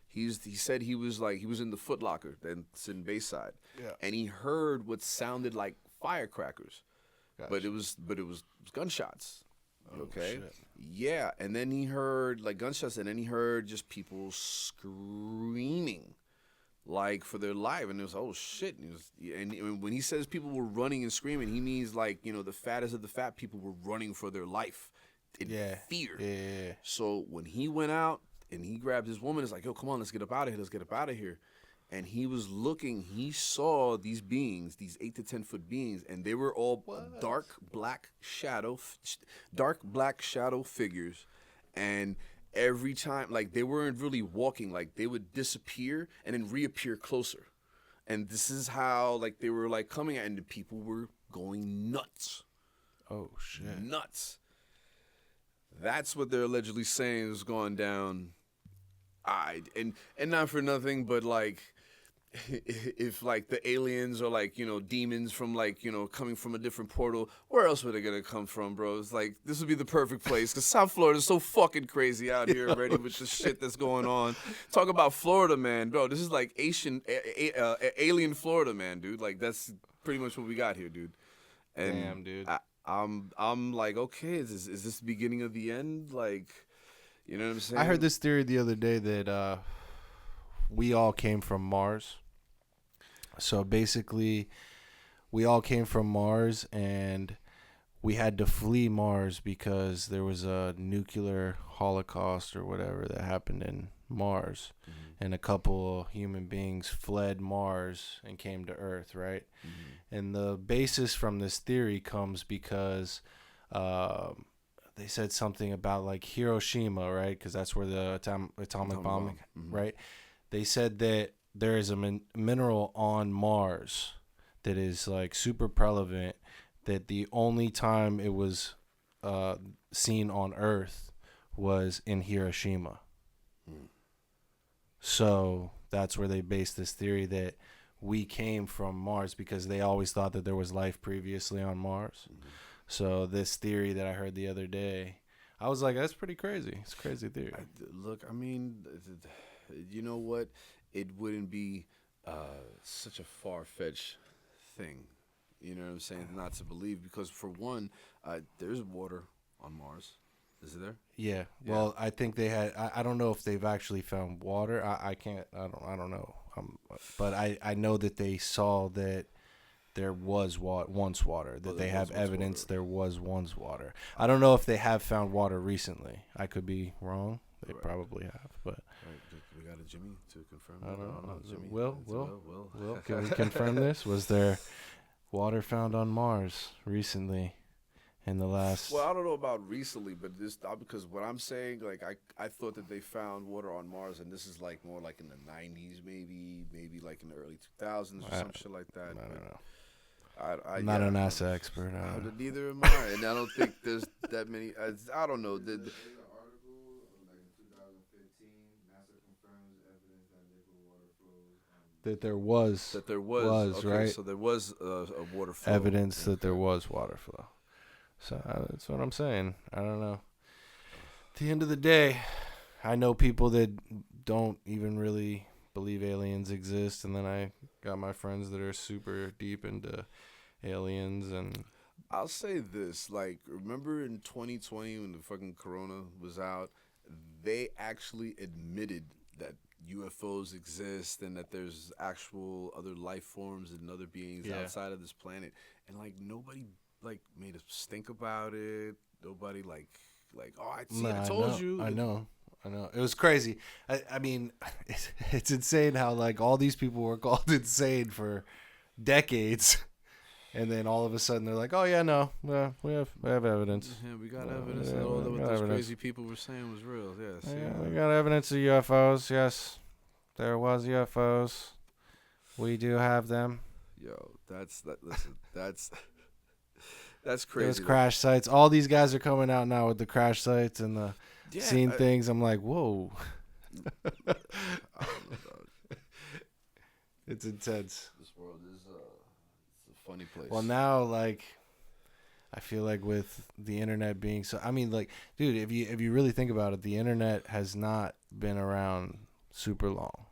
Speaker 5: he said he was in the Foot Locker that's in Bayside, and he heard what sounded like firecrackers, but it was gunshots. Okay, yeah, and then he heard like gunshots, and then he heard just people screaming. Like for their life, and it was oh shit, and when he says people were running and screaming, he means the fattest of the fat people were running for their life in fear.
Speaker 4: Yeah.
Speaker 5: So when he went out and he grabbed his woman, it's like yo, come on, let's get up out of here, and he was looking, he saw these beings, these 8 to 10 foot beings, and they were all dark black shadow figures, and every time, like, they weren't really walking, like, they would disappear and then reappear closer. And this is how, like, they were, like, coming at, and the people were going nuts.
Speaker 4: Oh, shit.
Speaker 5: Nuts. That's what they're allegedly saying is going down. And not for nothing, but, like, if like the aliens or like demons from like coming from a different portal, where else were they gonna come from, bro? It's like this would be the perfect place because South Florida is so fucking crazy out here already with the shit that's going on. Talk about Florida, man, bro. This is like alien Florida, man, dude. Like that's pretty much what we got here, dude. And
Speaker 4: damn, dude.
Speaker 5: I'm like, okay, is this the beginning of the end? Like, you know what I'm saying?
Speaker 4: I heard this theory the other day that we all came from Mars. So basically, we all came from Mars, and we had to flee Mars because there was a nuclear holocaust or whatever that happened in Mars. Mm-hmm. And a couple of human beings fled Mars and came to Earth, right? Mm-hmm. And the basis from this theory comes because they said something about like Hiroshima, right? Because that's where the atomic bombing, mm-hmm. right? They said that there is a mineral on Mars that is like super prevalent, that the only time it was seen on Earth was in Hiroshima. Mm. So that's where they based this theory that we came from Mars, because they always thought that there was life previously on Mars. Mm-hmm. So this theory that I heard the other day, I was like, that's pretty crazy. It's a crazy theory.
Speaker 5: Look, I mean, you know what? It wouldn't be such a far-fetched thing, you know what I'm saying, not to believe, because for one, there's water on Mars. Is it there?
Speaker 4: Yeah. Well, I think they had. I don't know if they've actually found water. I can't. I don't know. But I know that they saw that there was once water. That they have evidence there was once water. I don't know if they have found water recently. I could be wrong. They probably have, but.
Speaker 5: We got a Jimmy to confirm.
Speaker 4: I don't know.
Speaker 5: Jimmy.
Speaker 4: Will, can we confirm this? Was there water found on Mars recently? in the last.
Speaker 5: Well, I don't know about recently, but this because what I'm saying, like I thought that they found water on Mars, and this is like more like in the '90s, maybe like in the early 2000s or some shit like that.
Speaker 4: I don't know.
Speaker 5: I'm
Speaker 4: not a NASA expert.
Speaker 5: Neither am I, and I don't think there's that many. I don't know.
Speaker 1: There's an article like in 2015. NASA confirms evidence that liquid water flows.
Speaker 4: That there was.
Speaker 5: That there was okay,
Speaker 4: right.
Speaker 5: So there was a water flow.
Speaker 4: Evidence that there was water flow. So that's what I'm saying. I don't know. At the end of the day, I know people that don't even really believe aliens exist, and then I got my friends that are super deep into aliens. And
Speaker 5: I'll say this, like, remember in 2020 when the fucking corona was out, they actually admitted that UFOs exist and that there's actual other life forms and other beings outside of this planet, and like nobody like made a stink about it. Nobody like oh, I told you.
Speaker 4: I know. It was crazy. I mean, it's insane how like all these people were called insane for decades, and then all of a sudden they're like, oh yeah, no, we have evidence.
Speaker 5: Yeah, we got evidence that all what those crazy people were saying was real. Yes,
Speaker 4: we got evidence of UFOs. Yes, there was UFOs. We do have them.
Speaker 5: Yo, listen, that's crazy.
Speaker 4: Those crash sites. All these guys are coming out now with the crash sites and the seeing things. I'm like, whoa.
Speaker 5: I don't know, dog.
Speaker 4: It's intense.
Speaker 5: This world is it's a funny place.
Speaker 4: Well, now like I feel like with the internet being so, I mean, like, dude, if you really think about it, the internet has not been around super long,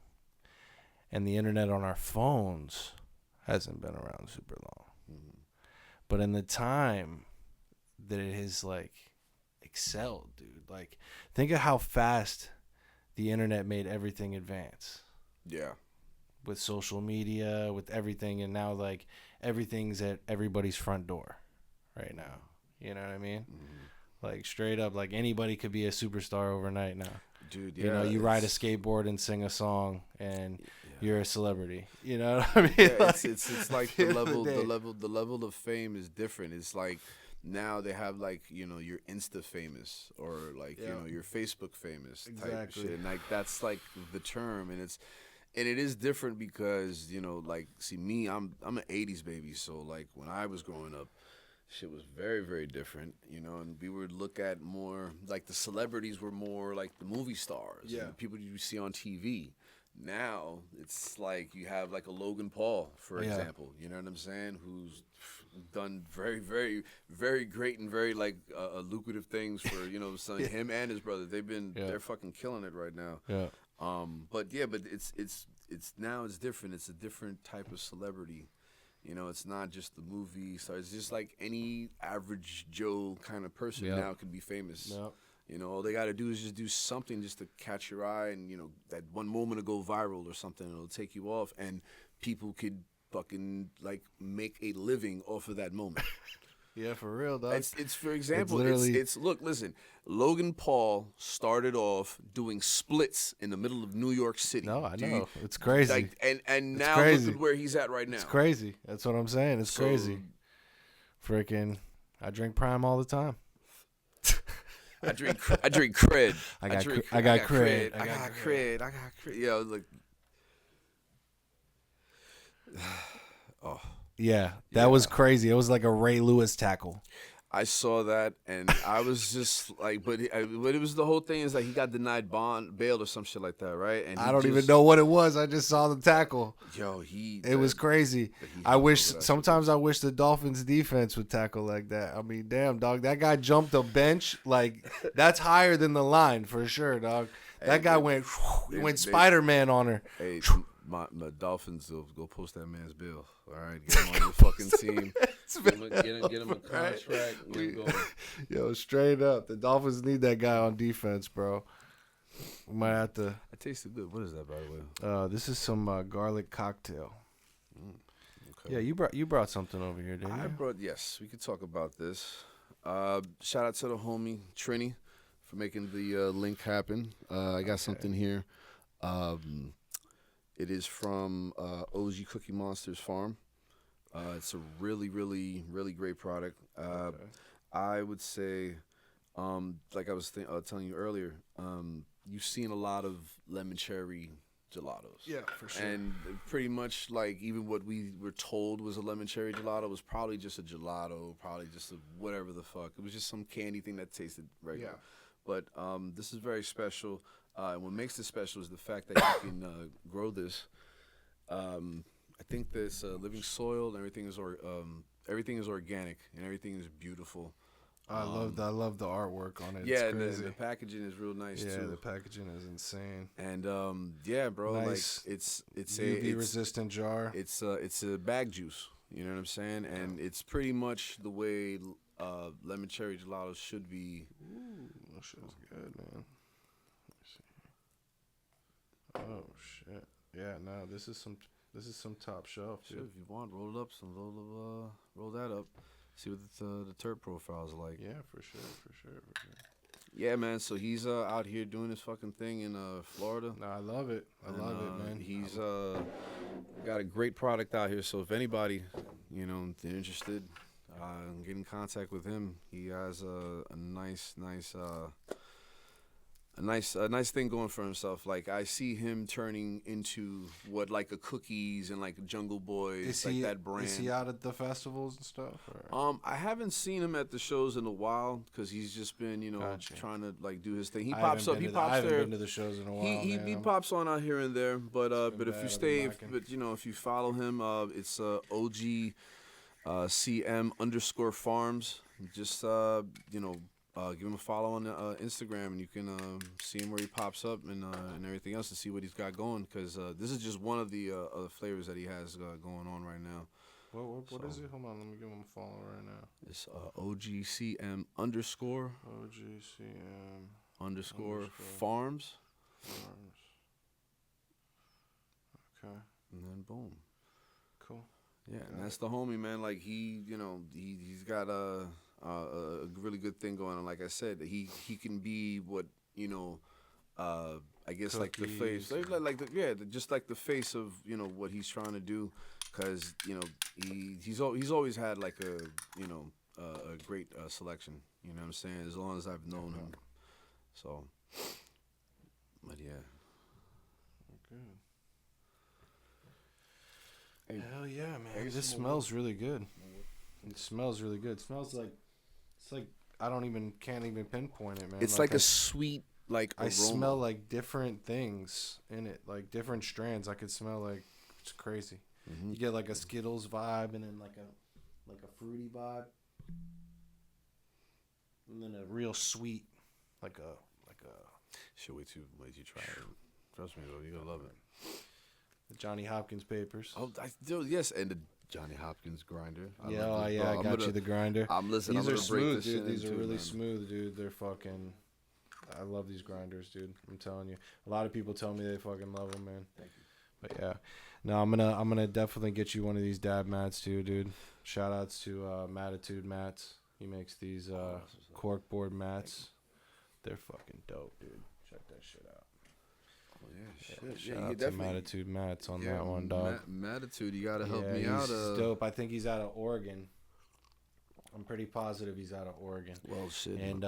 Speaker 4: and the internet on our phones hasn't been around super long. But in the time that it has like excelled, dude, like think of how fast the internet made everything advance.
Speaker 5: Yeah.
Speaker 4: With social media, with everything, and now like everything's at everybody's front door right now. You know what I mean? Mm-hmm. Like straight up, like anybody could be a superstar overnight now.
Speaker 5: Dude,
Speaker 4: you know, you ride a skateboard and sing a song and you're a celebrity. You know what I mean?
Speaker 5: Yeah, it's like the level of fame is different. It's like now they have like, you know, you're Insta famous or like, you know, you're Facebook famous type shit. And like that's like the term, and it is different because, you know, like see me, I'm an 80s baby, so like when I was growing up, shit was very, very different, you know, and we would look at more, like the celebrities were more like the movie stars, and the people you see on TV. Now, it's like you have like a Logan Paul, for example, you know what I'm saying, who's done very, very, very great and very like lucrative things for, you know, him and his brother. They're fucking killing it right now. Yeah. But it's now it's different. It's a different type of celebrity. You know, it's not just the movie star. It's just like any average Joe kind of person now can be famous. Yep. You know, all they got to do is just do something just to catch your eye, and, you know, that one moment to go viral or something, it'll take you off, and people could fucking, like, make a living off of that moment.
Speaker 4: Yeah, for real, dog.
Speaker 5: It's for example, it's look, listen, Logan Paul started off doing splits in the middle of New York City.
Speaker 4: No, I know. It's crazy.
Speaker 5: Like, and now look at where he's at right now.
Speaker 4: It's crazy. That's what I'm saying. It's crazy. Freaking, I drink Prime all the time.
Speaker 5: I drink cred.
Speaker 4: I got cred.
Speaker 5: Yeah, like,
Speaker 4: yeah, that was crazy. It was like a Ray Lewis tackle.
Speaker 5: I saw that, and I was just like, but it was the whole thing is like he got denied bail or some shit like that, right? And
Speaker 4: I don't even know what it was. I just saw the tackle.
Speaker 5: Yo,
Speaker 4: it was crazy. Sometimes I wish the Dolphins defense would tackle like that. I mean, damn, dog, that guy jumped a bench like that's higher than the line for sure, dog. That guy went Spider-Man on her.
Speaker 5: Hey, my Dolphins will go post that man's bill. All right, get him on your fucking team. Get him a contract.
Speaker 4: Yo, straight up, the Dolphins need that guy on defense, bro. We might have to.
Speaker 5: It tasted good. What is that, by the way?
Speaker 4: This is some garlic cocktail.
Speaker 5: Okay.
Speaker 4: Yeah, you brought something over here, didn't you?
Speaker 5: Yes. We could talk about this. Shout out to the homie Trini for making the link happen. I got something here. It is from OG Cookie Monster's farm. It's a really, really, really great product. I would say, like I was telling you earlier, you've seen a lot of lemon cherry gelatos.
Speaker 4: Yeah, for sure.
Speaker 5: And pretty much like even what we were told was a lemon cherry gelato was probably just a gelato, probably just a whatever the fuck. It was just some candy thing that tasted regular.
Speaker 4: Yeah.
Speaker 5: But this is very special. And what makes it special is the fact that you can grow this. I think this living soil and everything is organic and everything is beautiful.
Speaker 4: I love the artwork on it.
Speaker 5: Yeah,
Speaker 4: It's
Speaker 5: and
Speaker 4: crazy.
Speaker 5: the packaging is real nice
Speaker 4: Yeah,
Speaker 5: too.
Speaker 4: the packaging is insane.
Speaker 5: And yeah, bro,
Speaker 4: Nice
Speaker 5: like it's
Speaker 4: UV resistant jar.
Speaker 5: It's a bag juice. You know what I'm saying? And it's pretty much the way lemon cherry gelato should be.
Speaker 4: Ooh, that shit's good, man. Let me see. Oh shit. Yeah, no, this is some top shelf,
Speaker 5: Shit,
Speaker 4: dude.
Speaker 5: if you want, roll it up, roll that up. See what the terp profile's like.
Speaker 4: Yeah, for sure.
Speaker 5: Yeah, man. So he's out here doing his fucking thing in Florida.
Speaker 4: No, I love it. I love it, man.
Speaker 5: He's got a great product out here. So if anybody, you know, interested, get in contact with him. He has a nice thing going for himself. Like I see him turning into what like a Cookies and like Jungle Boys,
Speaker 4: Is
Speaker 5: like
Speaker 4: he
Speaker 5: that brand.
Speaker 4: Is he out at the festivals and stuff? Or?
Speaker 5: I haven't seen him at the shows in a while because he's just been, you know,
Speaker 4: Gotcha.
Speaker 5: trying to like do his thing. He
Speaker 4: I
Speaker 5: pops
Speaker 4: haven't
Speaker 5: up.
Speaker 4: been
Speaker 5: He
Speaker 4: to the- I
Speaker 5: pops
Speaker 4: haven't
Speaker 5: there.
Speaker 4: been to the shows in a while.
Speaker 5: He
Speaker 4: man.
Speaker 5: pops on out here and there, but
Speaker 4: been
Speaker 5: if
Speaker 4: bad,
Speaker 5: you
Speaker 4: I've
Speaker 5: stay,
Speaker 4: been lacking.
Speaker 5: but you know, if you follow him, it's OG CM _farms. Just you know, give him a follow on Instagram, and you can see him where he pops up and everything else to see what he's got going. Because this is just one of the flavors that he has going on right now.
Speaker 4: What is it? Hold on, let me give him a follow right now.
Speaker 5: It's OGCM _
Speaker 4: OGCM
Speaker 5: _ farms.
Speaker 4: Farms. Okay,
Speaker 5: And then boom.
Speaker 4: cool.
Speaker 5: Yeah, and that's the homie, man. Like he's got a really good thing going on. Like I said, he can be what I guess like the face,
Speaker 4: Cookies.
Speaker 5: just like the face of what he's trying to do, because he's always had like a great selection. You know what I'm saying? As long as I've known him. So, but yeah.
Speaker 4: Good. Hell yeah, man!
Speaker 5: Hey,
Speaker 4: This
Speaker 5: some
Speaker 4: smells really good. It smells really good. It smells like it's like can't even pinpoint it, man.
Speaker 5: It's like a sweet
Speaker 4: I
Speaker 5: aroma.
Speaker 4: smell like different things in it, like different strands. I could smell like it's crazy.
Speaker 5: Mhm.
Speaker 4: You get like a Skittles vibe, and then like a fruity vibe, and then a real sweet, like a.
Speaker 5: Shit, wait till you try it. Trust me, though, you're gonna love it.
Speaker 4: The Johnny Hopkins papers.
Speaker 5: Oh, yes, and the Johnny Hopkins grinder. I
Speaker 4: yeah,
Speaker 5: love this, bro.
Speaker 4: I got you the grinder.
Speaker 5: I'm listening.
Speaker 4: These
Speaker 5: I'm
Speaker 4: are
Speaker 5: gonna break
Speaker 4: smooth,
Speaker 5: this
Speaker 4: dude.
Speaker 5: shit
Speaker 4: These are
Speaker 5: into,
Speaker 4: really
Speaker 5: man.
Speaker 4: smooth, dude. They're fucking. I love these grinders, dude. I'm telling you. A lot of people tell me they fucking love them, man.
Speaker 5: Thank you.
Speaker 4: But yeah, no, I'm gonna definitely get you one of these dab mats too, dude. Shout outs to Matitude Mats. He makes these corkboard mats. They're fucking dope, dude. Check that shit out.
Speaker 5: Oh, yeah, shit.
Speaker 4: Shout
Speaker 5: you
Speaker 4: out to
Speaker 5: definitely-
Speaker 4: Matitude Mats on that one, dog.
Speaker 5: Matitude, you gotta help
Speaker 4: Yeah,
Speaker 5: me
Speaker 4: he's
Speaker 5: out.
Speaker 4: dope. I think he's out of Oregon. I'm pretty positive he's out of Oregon.
Speaker 5: Well, shit.
Speaker 4: And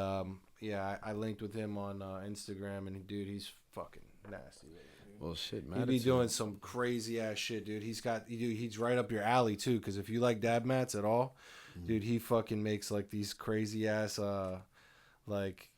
Speaker 4: yeah, I linked with him on Instagram, and dude, he's fucking nasty.
Speaker 5: Well, shit,
Speaker 4: He
Speaker 5: Matitude.
Speaker 4: be doing some crazy ass shit, dude. He's right up your alley too. Because if you like dab mats at all, dude, he fucking makes like these crazy ass like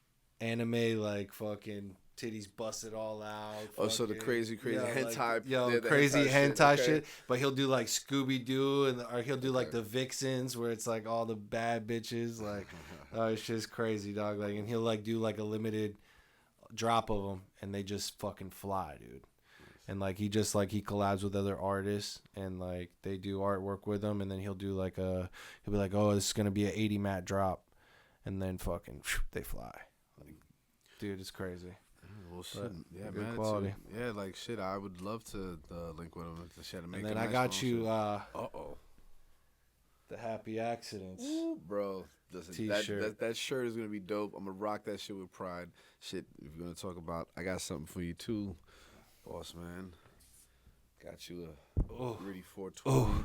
Speaker 4: anime like fucking titties busted all out.
Speaker 5: Oh, so the
Speaker 4: fucking-
Speaker 5: crazy hentai.
Speaker 4: the
Speaker 5: hentai
Speaker 4: hentai
Speaker 5: okay.
Speaker 4: shit. But he'll do like Scooby Doo or he'll do like the Vixens where it's like all the bad bitches. Like, oh, it's just crazy, dog. Like, and he'll like do like a limited drop of them, and they just fucking fly, dude. And like he collabs with other artists, and like they do artwork with them, and then he'll be like, oh, this is gonna be an 80 mat drop, and then fucking they fly. Like, dude, it's crazy.
Speaker 5: Well, shit.
Speaker 4: But
Speaker 5: Yeah,
Speaker 4: good
Speaker 5: Matitude.
Speaker 4: quality.
Speaker 5: Yeah, like shit. I would love to link with him to share to make.
Speaker 4: And then
Speaker 5: a
Speaker 4: I
Speaker 5: nice
Speaker 4: got
Speaker 5: one,
Speaker 4: you
Speaker 5: shit.
Speaker 4: the Happy Accidents.
Speaker 5: Ooh, bro. Listen,
Speaker 4: T-shirt.
Speaker 5: that shirt is gonna be dope. I'm gonna rock that shit with pride. Shit, if you're gonna talk about, I got something for you too, boss man. Got you a
Speaker 4: Oh.
Speaker 5: Gritty 420.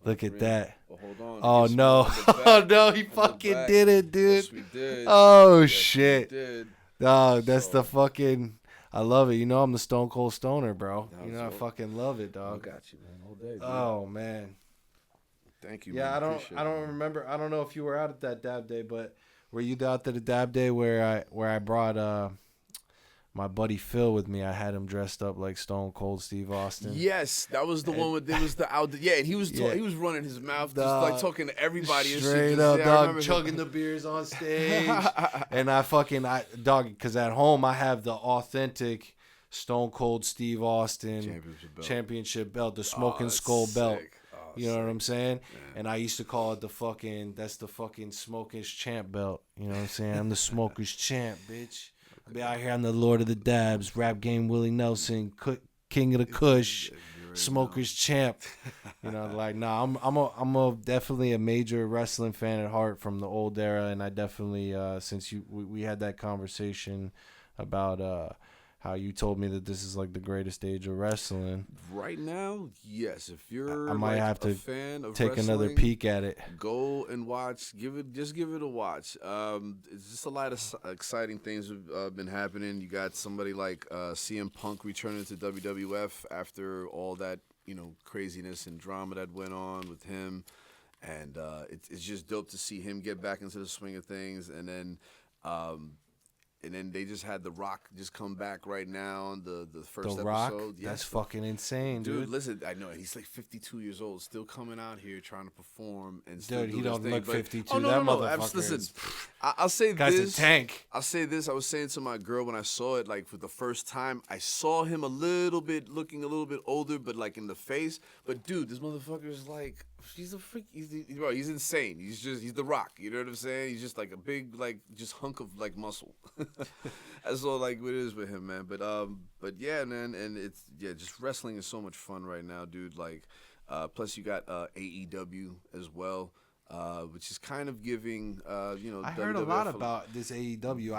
Speaker 4: Look at that.
Speaker 5: But hold on.
Speaker 4: Oh,
Speaker 5: It gets
Speaker 4: no.
Speaker 5: more on the back.
Speaker 4: Oh, no. He
Speaker 5: On the
Speaker 4: fucking
Speaker 5: back.
Speaker 4: did it, dude.
Speaker 5: Yes, we did.
Speaker 4: Oh,
Speaker 5: Yes,
Speaker 4: shit.
Speaker 5: We did.
Speaker 4: Dog, that's
Speaker 5: So-
Speaker 4: the fucking... I love it. You know I'm the Stone Cold Stoner, bro.
Speaker 5: That
Speaker 4: You
Speaker 5: was
Speaker 4: know I
Speaker 5: dope.
Speaker 4: fucking love it,
Speaker 5: I
Speaker 4: dog.
Speaker 5: got you, man. All day. Dude.
Speaker 4: Oh, man.
Speaker 5: Thank you.
Speaker 4: Yeah,
Speaker 5: man.
Speaker 4: I don't
Speaker 5: Appreciate it, man.
Speaker 4: remember. I don't know if you were out at that dab day, but were you out at the dab day where I brought my buddy Phil with me? I had him dressed up like Stone Cold Steve Austin.
Speaker 5: Yes, that was the one with there was the out. Yeah, and he was
Speaker 4: Yeah.
Speaker 5: he was running his mouth, just
Speaker 4: Dog.
Speaker 5: like talking to everybody. And
Speaker 4: Straight
Speaker 5: shit.
Speaker 4: up,
Speaker 5: Yeah, I
Speaker 4: dog,
Speaker 5: remember
Speaker 4: chugging the beers on stage. And dog, because at home I have the authentic Stone Cold Steve Austin championship belt, the Smoking Skull belt.
Speaker 5: Oh,
Speaker 4: You know what I'm saying?
Speaker 5: Yeah.
Speaker 4: And I used to call it that's the fucking Smokers Champ belt. You know what I'm saying? I'm the Smokers Champ, bitch. I be out here, I'm the Lord of the Dabs, rap game Willie Nelson, King of the Kush, Smokers Champ. You know, like, nah, I'm definitely a major wrestling fan at heart from the old era, and I definitely since we had that conversation about how you told me that this is like the greatest age of wrestling.
Speaker 5: Right now, yes. If you're
Speaker 4: I might have
Speaker 5: a
Speaker 4: to
Speaker 5: fan of
Speaker 4: take another
Speaker 5: wrestling,
Speaker 4: peek at it.
Speaker 5: go and watch. Give it a watch. It's just a lot of exciting things have been happening. You got somebody like CM Punk returning to WWF after all that craziness and drama that went on with him, and it's just dope to see him get back into the swing of things. And then they just had The Rock just come back right now on the first
Speaker 4: The
Speaker 5: episode.
Speaker 4: Rock?
Speaker 5: Yes,
Speaker 4: That's fucking insane, dude.
Speaker 5: Listen, I know he's like 52 years old, still coming out here trying to perform and still
Speaker 4: Dude,
Speaker 5: do
Speaker 4: he
Speaker 5: his
Speaker 4: don't
Speaker 5: thing.
Speaker 4: look
Speaker 5: But-
Speaker 4: 52.
Speaker 5: Oh, no,
Speaker 4: That
Speaker 5: no, no.
Speaker 4: motherfucker
Speaker 5: Listen,
Speaker 4: is-
Speaker 5: I'll say
Speaker 4: Guy's
Speaker 5: this.
Speaker 4: a tank.
Speaker 5: I'll say this. I was saying to my girl when I saw it, like for the first time, I saw him looking a little bit older, but like in the face. But dude, this motherfucker is like, he's a freak. He's insane. He's The Rock. You know what I'm saying? He's just like a big, like, just hunk of like muscle. That's all like what it is with him, man. But yeah, man, and just wrestling is so much fun right now, dude. Like, plus you got AEW as well. Which is kind of giving,
Speaker 4: I heard a lot about this AEW.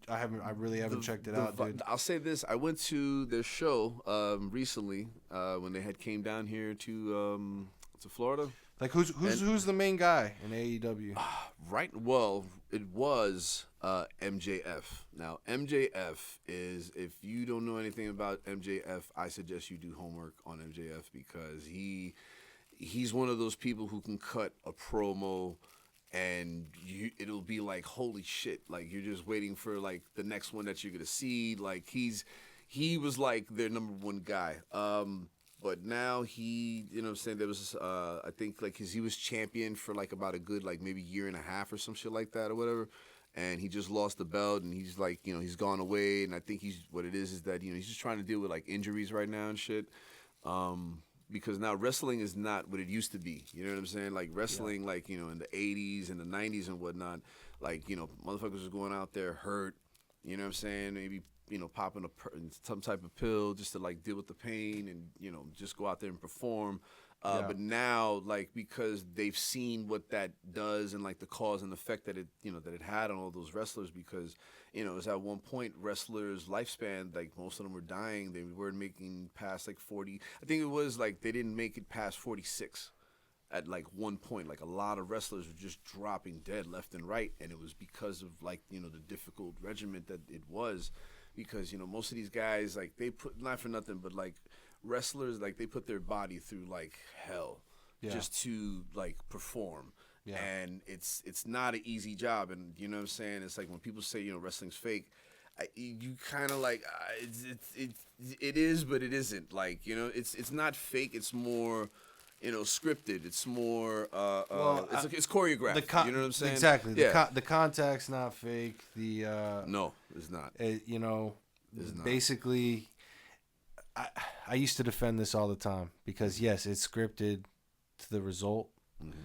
Speaker 4: I really haven't checked it out, dude.
Speaker 5: I'll say this: I went to their show recently when they had came down here to Florida.
Speaker 4: Like, who's the main guy in AEW?
Speaker 5: Right. Well, it was MJF. Now, MJF is, if you don't know anything about MJF, I suggest you do homework on MJF because he's one of those people who can cut a promo and it'll be like, holy shit, like you're just waiting for like the next one that you're gonna see. Like he was like their number one guy. But now he, you know what I'm saying, there was I think like he was champion for like about a good like maybe year and a half or some shit like that or whatever. And he just lost the belt and he's like, he's gone away, and I think what it is that, he's just trying to deal with like injuries right now and shit. Because now wrestling is not what it used to be. You know what I'm saying? Like wrestling, like, in the 80s and the 90s and whatnot, like, motherfuckers was going out there hurt, you know what I'm saying? Maybe, popping some type of pill just to like deal with the pain and, just go out there and perform. But now, like, because they've seen what that does and like the cause and effect that it, that it had on all those wrestlers, because, it was at one point wrestlers' lifespan, like most of them were dying. They weren't making past like 40. I think it was like they didn't make it past 46 at like one point. Like a lot of wrestlers were just dropping dead left and right. And it was because of like, the difficult regiment that it was, because, most of these guys, like they put, not for nothing, but like, wrestlers, like they put their body through like hell just to like perform. And it's not an easy job. And you know what I'm saying, it's like when people say wrestling's fake, you kind of like it is, but it isn't. Like, it's not fake, it's more scripted. It's more it's choreographed. You know what I'm saying?
Speaker 4: Exactly. The contact's not fake.
Speaker 5: No, it's not.
Speaker 4: It's not. Basically, I used to defend this all the time because yes, it's scripted to the result. Mm-hmm.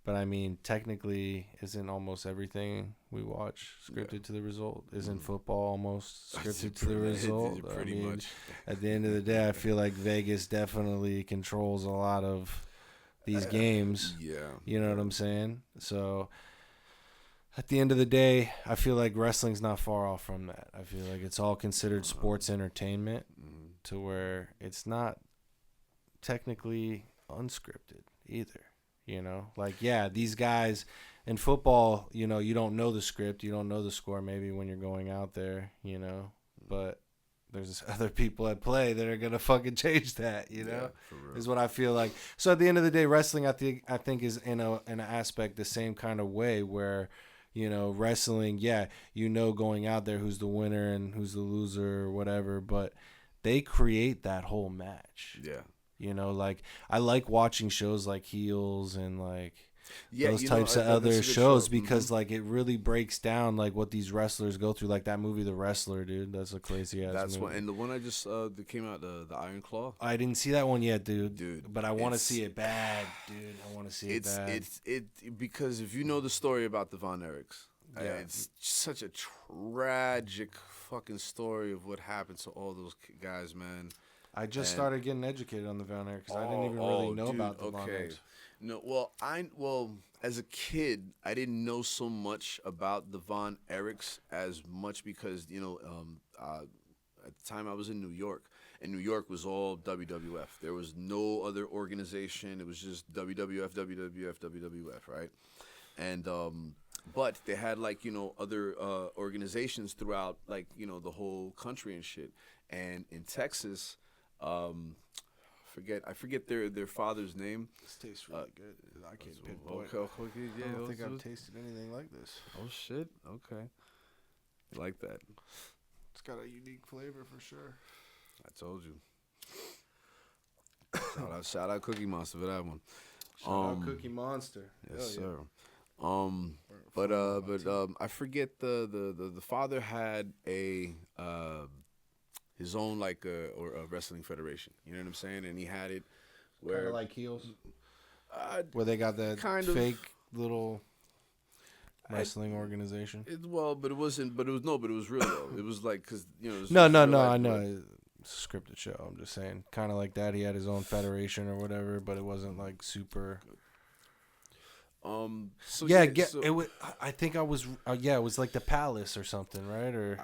Speaker 4: But I mean, technically, isn't almost everything we watch scripted to the result? Isn't football almost scripted to the result?
Speaker 5: Pretty much.
Speaker 4: At the end of the day, I feel like Vegas definitely controls a lot of these games.
Speaker 5: Yeah.
Speaker 4: You know what I'm saying? So at the end of the day, I feel like wrestling's not far off from that. I feel like it's all considered sports entertainment to where it's not technically unscripted. either. You know, like, yeah, these guys in football, you know, you don't know the script, you don't know the score maybe when you're going out there, you know, but there's other people at play that are gonna fucking change that, you know,
Speaker 5: for real.
Speaker 4: is what I feel like. So at the end of the day, wrestling, I think is in an aspect the same kind of way where, you know, wrestling, yeah, you know, going out there who's the winner and who's the loser or whatever, but they create that whole match.
Speaker 5: Yeah.
Speaker 4: You know, like, I like watching shows like Heels and like those
Speaker 5: you know,
Speaker 4: types of
Speaker 5: that's a
Speaker 4: other
Speaker 5: good
Speaker 4: shows
Speaker 5: show.
Speaker 4: because like it really breaks down like what these wrestlers go through. Like that movie, The Wrestler, dude. That's a crazy ass
Speaker 5: That's
Speaker 4: movie.
Speaker 5: one, and the one I just that came out, the Iron Claw.
Speaker 4: I didn't see that one yet, dude.
Speaker 5: Dude,
Speaker 4: but I want to
Speaker 5: it's-
Speaker 4: see it bad, dude. I want to see it bad.
Speaker 5: Because if you know the story about the Von Erichs,
Speaker 4: Yeah.
Speaker 5: it's such a tragic fucking story of what happened to all those guys, man.
Speaker 4: I just
Speaker 5: and-
Speaker 4: started getting educated on the Von Erich because I didn't even really know
Speaker 5: dude,
Speaker 4: about the Von Erichs.
Speaker 5: No, well, as a kid, I didn't know so much about the Von Erichs as much because at the time I was in New York, and New York was all WWF. There was no other organization. It was just WWF, WWF, WWF, right? And but they had like other organizations throughout like the whole country and shit. And in Texas. I forget their father's name.
Speaker 4: This tastes really good. I can't pinpoint.
Speaker 5: Okay, yeah,
Speaker 4: I don't think I've tasted anything like this.
Speaker 5: Oh shit! Okay, you like that?
Speaker 4: It's got a unique flavor for sure.
Speaker 5: I told you. Shout out Cookie Monster for that one.
Speaker 4: Shout out Cookie Monster.
Speaker 5: Yes,
Speaker 4: Hell
Speaker 5: sir. But I forget the father had his own like a wrestling federation. You know what I'm saying? And he had it where
Speaker 4: kind of like Heels, where they got that
Speaker 5: kind of
Speaker 4: fake little wrestling organization.
Speaker 5: But it wasn't. But it was real though. It was like because it was
Speaker 4: No,
Speaker 5: real life,
Speaker 4: I know.
Speaker 5: but-
Speaker 4: It's a scripted show. I'm just saying, kind of like that. He had his own federation or whatever, but it wasn't like super.
Speaker 5: So
Speaker 4: Yeah,
Speaker 5: so
Speaker 4: it was. I think I was. It was like the Palace or something, right? Or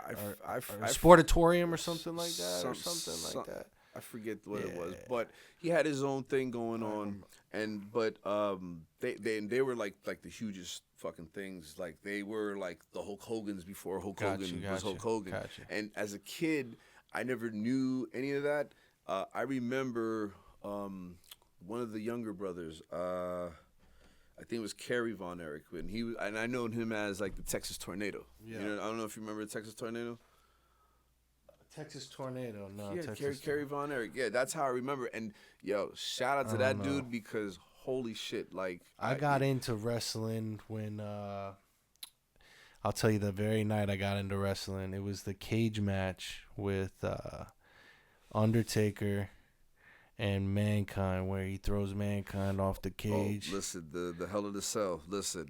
Speaker 5: I
Speaker 4: Sportatorium or something like that, or something like that.
Speaker 5: I forget what it was,
Speaker 4: Yeah.
Speaker 5: but he had his own thing going on, but they were like the hugest fucking things. Like they were like the Hulk Hogan's before Hulk Hogan was Hulk Hogan.
Speaker 4: Gotcha.
Speaker 5: And as a kid, I never knew any of that. I remember one of the younger brothers. I think it was Kerry Von Erich, and I known him as like the Texas Tornado.
Speaker 4: Yeah.
Speaker 5: I don't know if you remember the Texas Tornado.
Speaker 4: Texas Tornado, no.
Speaker 5: Yeah,
Speaker 4: Texas
Speaker 5: Kerry Von Erich. Yeah, that's how I remember. And yo, shout out to that dude because holy shit, like
Speaker 4: I got into wrestling when I'll tell you the very night I got into wrestling. It was the cage match with Undertaker and Mankind, where he throws Mankind off the cage.
Speaker 5: Oh, listen, the Hell of the Cell. Listen,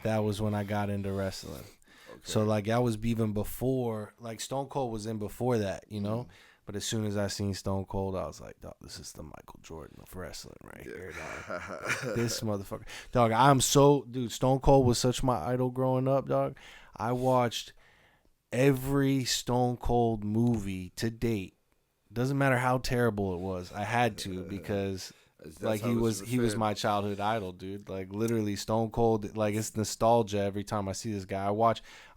Speaker 4: That was when I got into wrestling.
Speaker 5: okay.
Speaker 4: So like I was even before, like Stone Cold was in before that, you know. But as soon as I seen Stone Cold, I was like, dog, this is the Michael Jordan of wrestling right here, dog. This motherfucker. Dog, dude, Stone Cold was such my idol growing up, dog. I watched every Stone Cold movie to date. Doesn't matter how terrible it was. I had to because
Speaker 5: That's
Speaker 4: like
Speaker 5: how
Speaker 4: he
Speaker 5: it's
Speaker 4: was
Speaker 5: referred.
Speaker 4: my childhood idol, dude. Like literally Stone Cold, like it's nostalgia every time I see this guy. I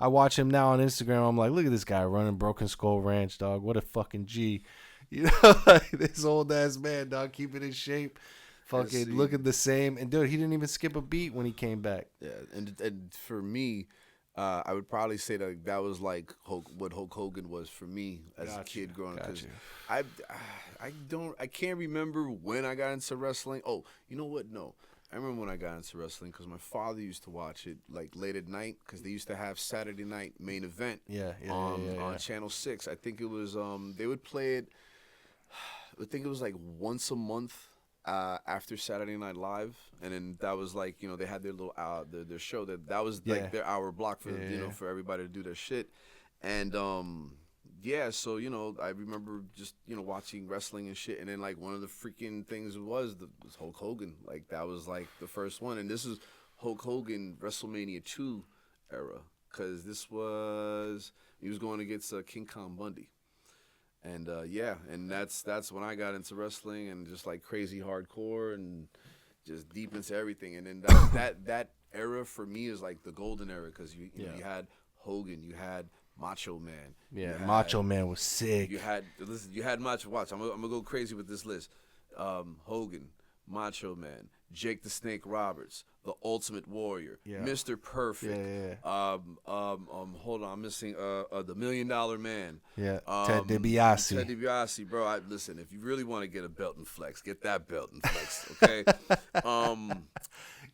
Speaker 4: watch him now on Instagram. I'm like, look at this guy running Broken Skull Ranch, dog. What a fucking G. You know, like this old ass man, dog, keeping in shape. Fucking
Speaker 5: see.
Speaker 4: looking the same. And dude, he didn't even skip a beat when he came back.
Speaker 5: Yeah, and for me, I would probably say that was like what Hulk Hogan was for me as a kid growing up. 'Cause I can't remember when I got into wrestling. Oh, you know what? No, I remember when I got into wrestling because my father used to watch it like late at night because they used to have Saturday night main event. On Channel 6. I think it was they would play it. I think it was like once a month. After Saturday Night Live, and then that was like they had their little their show that was like their hour block for for everybody to do their shit, and so I remember just watching wrestling and shit, and then like one of the freaking things was Hulk Hogan, like that was like the first one, and this is Hulk Hogan WrestleMania 2 era, because he was going against King Kong Bundy. And and that's when I got into wrestling and just like crazy hardcore and just deep into everything. And then that era for me is like the golden era because you had Hogan, you had Macho Man.
Speaker 4: Yeah, Macho Man was sick.
Speaker 5: You had Macho. Watch, I'm gonna go crazy with this list. Hogan, Macho Man, Jake the Snake Roberts, the Ultimate Warrior, Mr. Perfect. Hold on, I'm missing the $1 Million Man.
Speaker 4: Yeah, Ted DiBiase.
Speaker 5: Ted DiBiase, bro. Listen, if you really want to get a belt and flex, get that belt and flex, okay?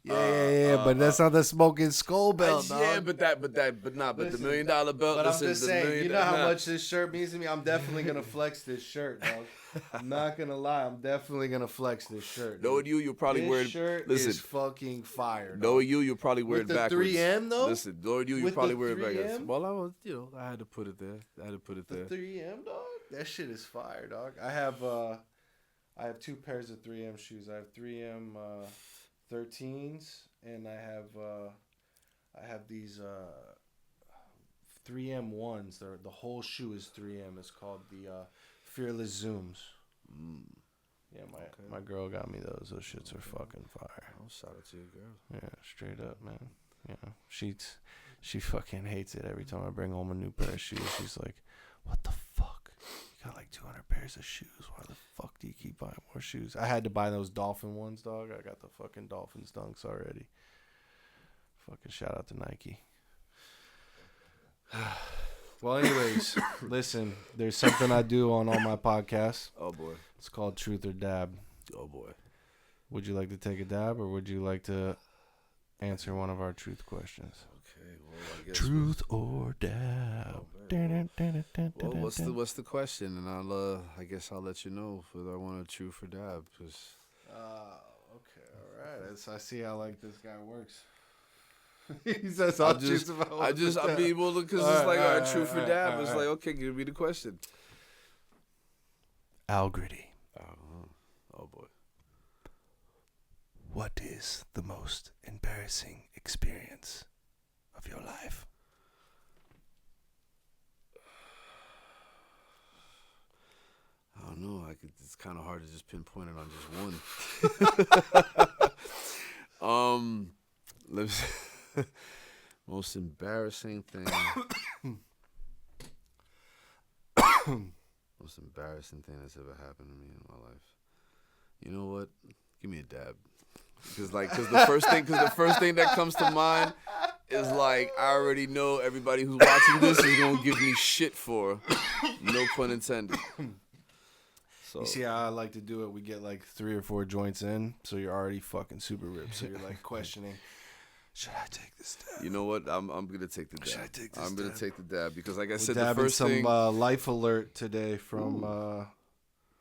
Speaker 4: But that's not the Smoking Skull belt, dog.
Speaker 5: Yeah, but the $1 Million belt.
Speaker 4: But
Speaker 5: listen,
Speaker 4: I'm just saying, you know how much this shirt means to me? I'm definitely going to flex this shirt, dog. I'm not going to lie. I'm definitely going to flex this shirt.
Speaker 5: Knowing you'll probably wear it.
Speaker 4: This shirt is fucking fire, dog.
Speaker 5: Knowing you'll probably wear
Speaker 4: with
Speaker 5: it backwards.
Speaker 4: The 3M, though?
Speaker 5: Listen, knowing you probably wear it
Speaker 4: 3M?
Speaker 5: backwards. Well, I had to put it there.
Speaker 4: The 3M, dog? That shit is fire, dog. I have 2 pairs of 3M shoes. I have 3M 13s, and I have these 3M ones. The whole shoe is 3M. It's called the Fearless Zooms. Yeah, my girl got me those. Those shits are fucking fire.
Speaker 5: Oh, shout out to your girl.
Speaker 4: Yeah, straight up, man. Yeah, she fucking hates it every time I bring home a new pair of shoes. She's like, "What the fuck? You got like 200 pairs of shoes. Why the fuck do you keep buying more shoes?" I had to buy those dolphin ones, dog. I got the fucking Dolphins dunks already. Fucking shout out to Nike. Well, anyways, listen, there's something I do on all my podcasts.
Speaker 5: Oh, boy.
Speaker 4: It's called Truth or Dab.
Speaker 5: Oh, boy.
Speaker 4: Would you like to take a dab, or would you like to answer one of our truth questions?
Speaker 5: Okay, well, I guess
Speaker 4: Truth or dab.
Speaker 5: Well, what's the question? And I guess I'll let you know whether I want a truth or dab.
Speaker 4: Okay, all right. I see how like this guy works. He says, "I'll choose if I want to
Speaker 5: I mean, well, because it's like, all right, truth or dab. It's like, okay, give me the question.
Speaker 4: Al Gritty.
Speaker 5: Oh boy.
Speaker 4: What is the most embarrassing experience of your life?
Speaker 5: I don't know. It's kind of hard to just pinpoint it on just one. Let's most embarrassing thing. Most embarrassing thing that's ever happened to me in my life. You know what? Give me a dab. Because the first thing that comes to mind is like I already know everybody who's watching this is gonna give me shit for. No pun intended. So.
Speaker 4: You see how I like to do it? We get like 3 or 4 joints in, so you're already fucking super ripped. So you're like questioning, should I take this dab?
Speaker 5: You know what? I'm gonna take the dab.
Speaker 4: Should I take this
Speaker 5: I'm gonna
Speaker 4: dab?
Speaker 5: take the dab because, like I said,
Speaker 4: We're
Speaker 5: the
Speaker 4: dabbing
Speaker 5: first
Speaker 4: some
Speaker 5: thing.
Speaker 4: Life Alert today from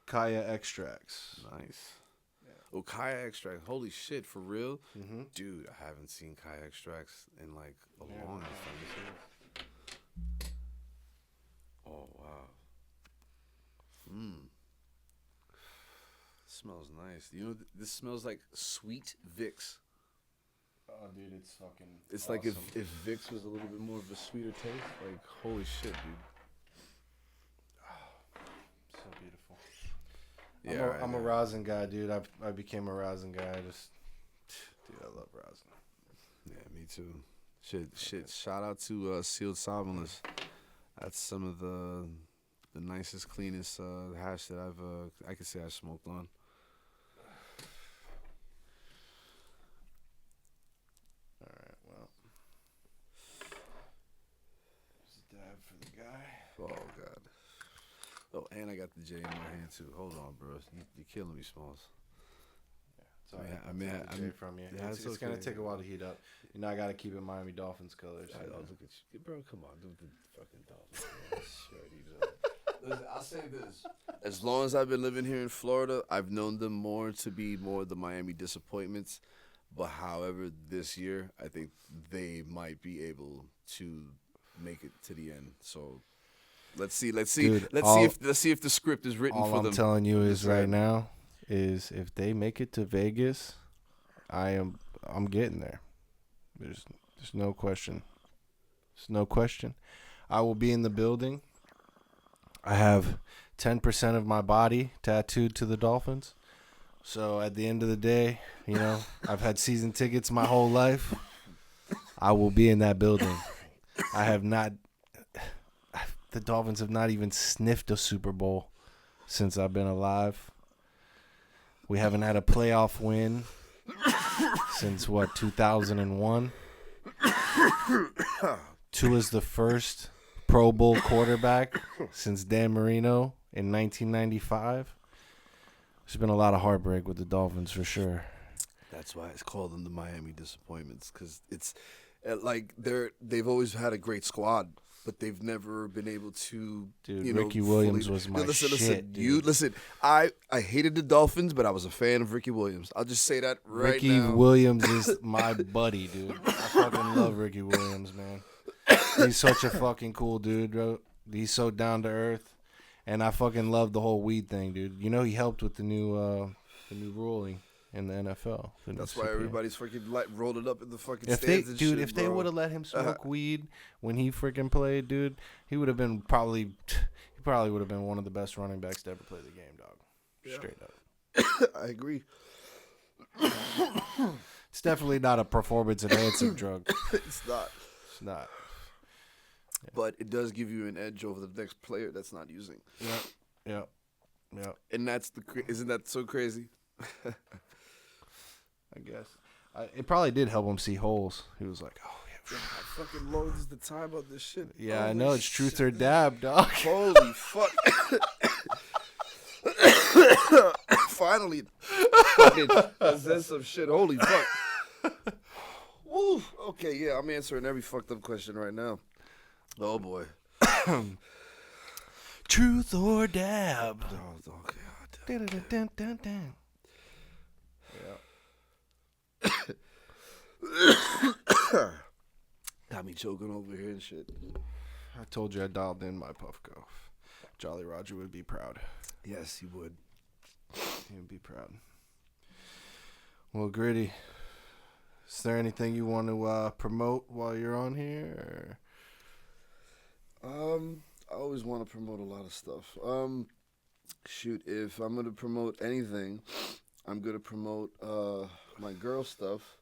Speaker 4: Kaya Extracts.
Speaker 5: Nice. Oh, Kaya Extract. Holy shit, for real?
Speaker 4: Mm-hmm.
Speaker 5: Dude, I haven't seen Kaya Extracts in like a long time. Oh, wow. Smells nice. You know, this smells like sweet Vicks.
Speaker 4: Oh, dude, it's fucking
Speaker 5: It's
Speaker 4: awesome.
Speaker 5: like if Vicks was a little bit more of a sweeter taste. Like, holy shit, dude.
Speaker 4: So beautiful.
Speaker 5: Yeah,
Speaker 4: I'm a rosin guy, dude. I became a rosin guy. Dude, I love rosin.
Speaker 5: Yeah, me too. Shit. Shout out to Sealed Solventless. That's some of the nicest, cleanest hash that I could say I smoked on.
Speaker 4: All right, well, there's a dab for the guy.
Speaker 5: Oh God. Oh, and I got the J in my hand too. Hold on, bro. You're killing me, Smalls.
Speaker 4: Sorry,
Speaker 5: I mean,
Speaker 4: J from you.
Speaker 5: Yeah,
Speaker 4: It's
Speaker 5: okay.
Speaker 4: gonna take a while to heat up. You know, I gotta keep it Miami Dolphins colors.
Speaker 5: Oh, look at you, bro. Come on, do the fucking Dolphins. I swear to you. Listen, I'll say this: as long as I've been living here in Florida, I've known them more to be more the Miami disappointments. But however, this year, I think they might be able to make it to the end. So let's see.
Speaker 4: Dude,
Speaker 5: Let's see if the script is written
Speaker 4: all
Speaker 5: for them.
Speaker 4: I'm telling you is right now is if they make it to Vegas, I'm getting there. There's no question. There's no question. I will be in the building. I have 10% of my body tattooed to the Dolphins. So at the end of the day, you know, I've had season tickets my whole life. I will be in that building. I have not. The Dolphins have not even sniffed a Super Bowl since I've been alive. We haven't had a playoff win since, 2001? Tua's the first Pro Bowl quarterback since Dan Marino in 1995. There's been a lot of heartbreak with the Dolphins for sure.
Speaker 5: That's why it's called them the Miami Disappointments, because it's like they've always had a great squad, but they've never been able to.
Speaker 4: Dude, Ricky Williams was my
Speaker 5: listen,
Speaker 4: shit. Dude.
Speaker 5: Listen. I hated the Dolphins, but I was a fan of Ricky Williams. I'll just say that right
Speaker 4: Ricky
Speaker 5: now.
Speaker 4: Williams is my buddy, dude. I fucking love Ricky Williams, man. He's such a fucking cool dude, bro. He's so down to earth, and I fucking love the whole weed thing, dude. You know, he helped with the new ruling in the NFL.
Speaker 5: That's why everybody's freaking rolled it up in the fucking
Speaker 4: if
Speaker 5: stands
Speaker 4: they,
Speaker 5: and
Speaker 4: dude,
Speaker 5: shit,
Speaker 4: if they
Speaker 5: bro.
Speaker 4: would have let him smoke weed when he freaking played, dude, he would have been he probably would have been one of the best running backs to ever play the game, dog.
Speaker 5: Yeah.
Speaker 4: Straight up.
Speaker 5: I agree.
Speaker 4: It's definitely not a performance enhancing drug.
Speaker 5: It's not.
Speaker 4: It's not.
Speaker 5: But it does give you an edge over the next player that's not using.
Speaker 4: Yep.
Speaker 5: And that's isn't that so crazy?
Speaker 4: I guess. It probably did help him see holes. He was like, oh, yeah.
Speaker 5: How fucking long is the time of this shit?
Speaker 4: Yeah, I know. It's truth or dab, dog.
Speaker 5: Holy fuck. Finally. Fucking said some shit. Holy fuck. Woo. Okay, yeah, I'm answering every fucked up question right now. Oh, boy.
Speaker 4: Truth or dab.
Speaker 5: Oh, okay.
Speaker 4: Dun, dun, dun, dun, dun.
Speaker 5: Got me choking over here and shit.
Speaker 4: I told you I dialed in my Puffco. Jolly Roger would be proud.
Speaker 5: Yes, he would.
Speaker 4: He would be proud. Well, Gritty, is there anything you want to promote while you're on here?
Speaker 5: I always want to promote a lot of stuff. Shoot, if I'm gonna promote anything, I'm gonna promote my girl stuff.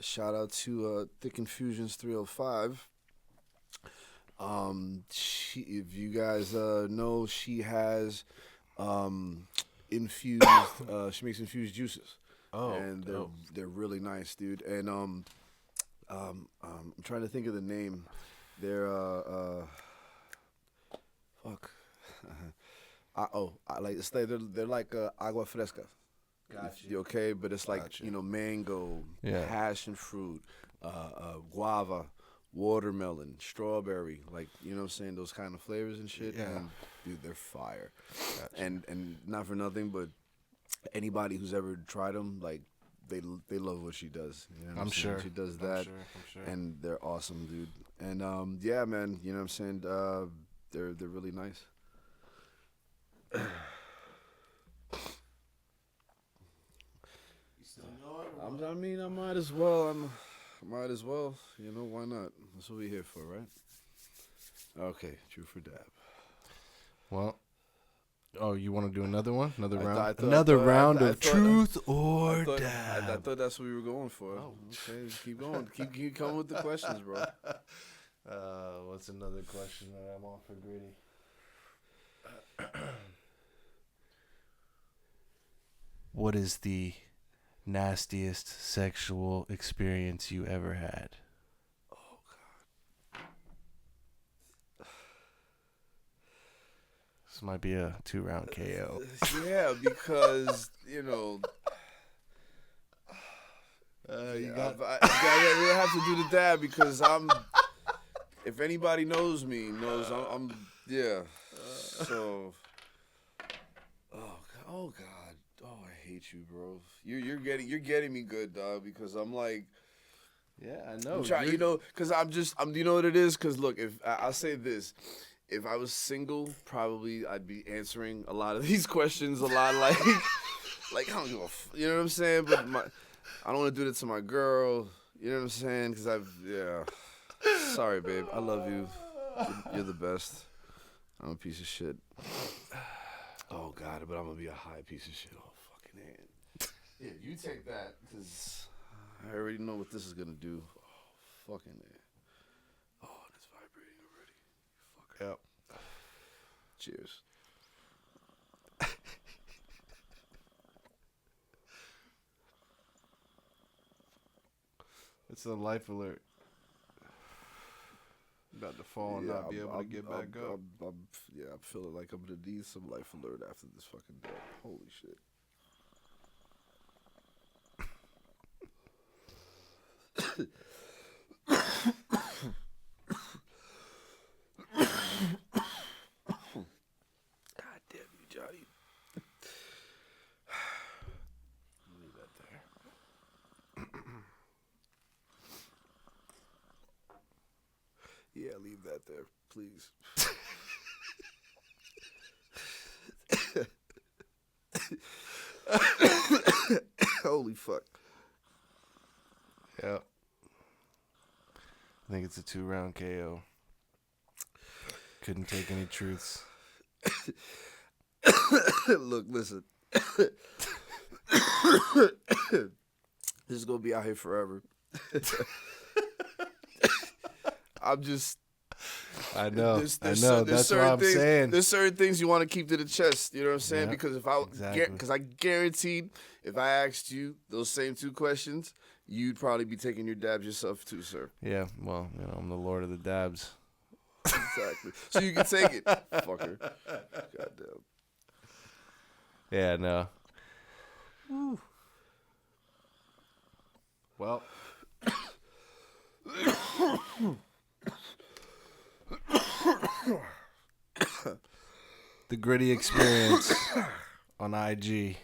Speaker 5: Shout out to Thick Infusions 305. If you guys know, she has infused. She makes infused juices.
Speaker 4: Oh,
Speaker 5: and they're really nice, dude. And I'm trying to think of the name. They're fuck. They're like agua fresca.
Speaker 4: Gotcha.
Speaker 5: You okay? But it's like
Speaker 4: Gotcha.
Speaker 5: mango,
Speaker 4: Yeah.
Speaker 5: passion fruit, guava, watermelon, strawberry, like you know what I'm saying, those kind of flavors and shit.
Speaker 4: Yeah.
Speaker 5: And, dude, they're fire.
Speaker 4: Gotcha.
Speaker 5: And not for nothing, but anybody who's ever tried them, like they love what she does. You know what
Speaker 4: I'm
Speaker 5: saying?
Speaker 4: sure.
Speaker 5: She does
Speaker 4: I'm
Speaker 5: that,
Speaker 4: sure.
Speaker 5: and they're awesome, dude. And yeah, man, you know what I'm saying? They're really nice. I mean, I might as well. Might as well. You know, why not? That's what we're here for, right? Okay, truth or dab.
Speaker 4: Well, you want to do another one? Another round?
Speaker 5: I thought-
Speaker 4: Another round
Speaker 5: I
Speaker 4: of
Speaker 5: thought-
Speaker 4: truth or
Speaker 5: I
Speaker 4: dab.
Speaker 5: thought that's what we were going for.
Speaker 4: Oh.
Speaker 5: Okay, keep going. Keep coming with the questions, bro.
Speaker 4: What's another question that I'm on for Gritty? What is the nastiest sexual experience you ever had?
Speaker 5: Oh God.
Speaker 4: This might be a 2-round KO.
Speaker 5: Yeah, because you know.
Speaker 4: You
Speaker 5: I have to do the dab because I'm. If anybody knows me, I'm yeah. So. Oh God. Oh, I hate you, bro. You're getting me good, dog. Because I'm like.
Speaker 4: Yeah, I know.
Speaker 5: You know, because I'm. You know what it is? Because look, if I'll say this. If I was single, probably I'd be answering a lot of these questions a lot like I don't give a you know what I'm saying? But I don't want to do that to my girl. You know what I'm saying? Because sorry, babe. I love you. You're the best. I'm a piece of shit. Oh, God, but I'm going to be a high piece of shit. Oh, fucking hand. Yeah, you take that because I already know what this is gonna do. Oh, fucking it. Oh, and it's vibrating already.
Speaker 4: Yep.
Speaker 5: Cheers.
Speaker 4: It's a life alert. About to fall and not be able to get back up.
Speaker 5: I'm feeling like I'm gonna need some life alert after this fucking day. Holy shit. God damn you, Johnny. Leave that there. Yeah, leave that there, please. Holy fuck.
Speaker 4: Yep. I think it's a 2-round KO. Couldn't take any truths.
Speaker 5: Look, listen. This is gonna be out here forever. I'm just.
Speaker 4: I know.
Speaker 5: There's
Speaker 4: I know. That's what I'm saying.
Speaker 5: There's certain things you want to keep to the chest. You know what I'm saying?
Speaker 4: Yeah,
Speaker 5: because
Speaker 4: exactly.
Speaker 5: because I guaranteed if I asked you those same 2 questions, you'd probably be taking your dabs yourself too, sir.
Speaker 4: Yeah. Well, you know, I'm the Lord of the dabs.
Speaker 5: Exactly. So you can take it, fucker. Goddamn.
Speaker 4: Yeah. No. Woo. Well. The Gritty Experience on IG.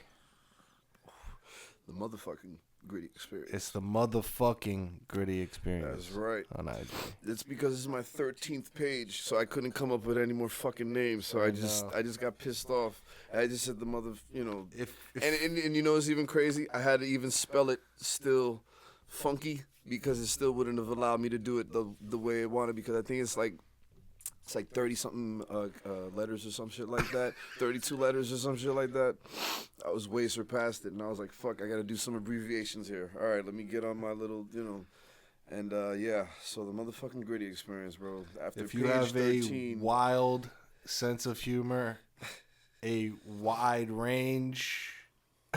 Speaker 5: The motherfucking Gritty Experience.
Speaker 4: It's the motherfucking Gritty Experience.
Speaker 5: That's right.
Speaker 4: On IG.
Speaker 5: It's because it's my 13th page, so I couldn't come up with any more fucking names. So I just got pissed off. I just said the mother, you know. And you know what's even crazy? I had to even spell it still funky because it still wouldn't have allowed me to do it the way I wanted, because I think it's like 30 something letters or some shit like that. 32 letters or some shit like that. I was way surpassed it, and I was like, fuck, I gotta do some abbreviations here. All right, let me get on my little, you know. And yeah, so the motherfucking Gritty Experience, bro. After
Speaker 4: if you
Speaker 5: page
Speaker 4: have
Speaker 5: 13,
Speaker 4: a wild sense of humor, a wide range,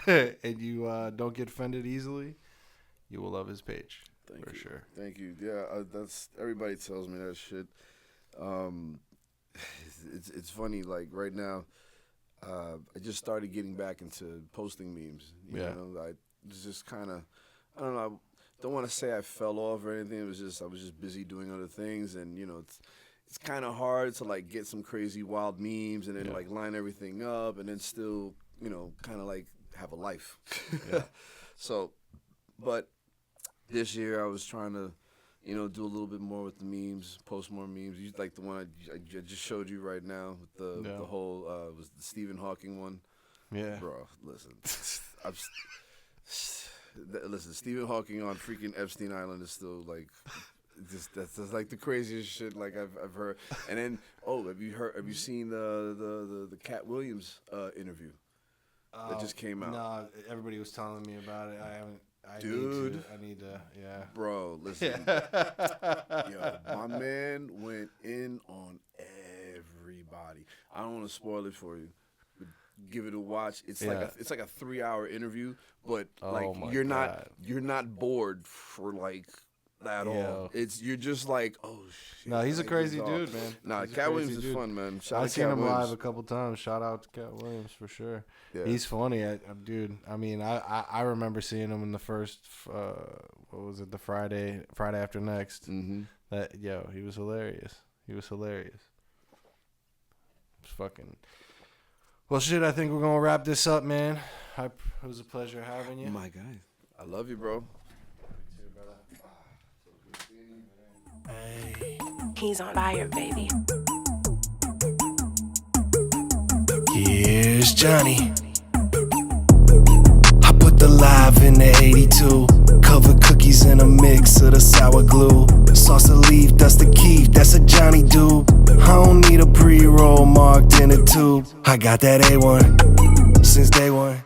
Speaker 4: and you don't get offended easily, you will love his page.
Speaker 5: Thank
Speaker 4: for
Speaker 5: you.
Speaker 4: sure.
Speaker 5: Thank you. Yeah, that's everybody tells me that shit. It's funny. Like right now, I just started getting back into posting memes. You know, I was just kind of, I don't know. I don't want to say I fell off or anything. It was just I was just busy doing other things, and you know, it's kind of hard to like get some crazy wild memes and then like line everything up and then still, you know, kind of like have a life. So, but this year I was trying to, you know, do a little bit more with the memes, post more memes. You like the one I just showed you right now with the whole was the Stephen Hawking one.
Speaker 4: Yeah,
Speaker 5: bro. Listen, listen. Stephen Hawking on freaking Epstein Island is still like, that's like the craziest shit like I've heard. And then have you seen the Cat Williams interview that just came out?
Speaker 4: No, everybody was telling me about it. I haven't. I need to, yeah.
Speaker 5: Bro, listen. Yo, my man went in on everybody. I don't want to spoil it for you, but give it a watch. It's like a 3-hour interview, but like you're not bored for like at all. You're just like, oh shit.
Speaker 4: No, he's a crazy dude, man.
Speaker 5: Nah, Cat Williams is fun, man.
Speaker 4: I've seen him live a couple times. Shout out to Cat Williams for sure. Yeah. He's funny, dude. I mean, I remember seeing him in the first what was it, the Friday After Next. Mm-hmm. He was hilarious. It's fucking. Well, shit. I think we're gonna wrap this up, man. It was a pleasure having you.
Speaker 5: My guy, I love you, bro.
Speaker 6: He's on fire, baby.
Speaker 2: Here's Johnny. I put the live in the 82. Cover cookies in a mix of the sour glue. Sauce a leaf, that's the key, that's a Johnny dude. I don't need a pre-roll marked in a tube. I got that A1 since day one.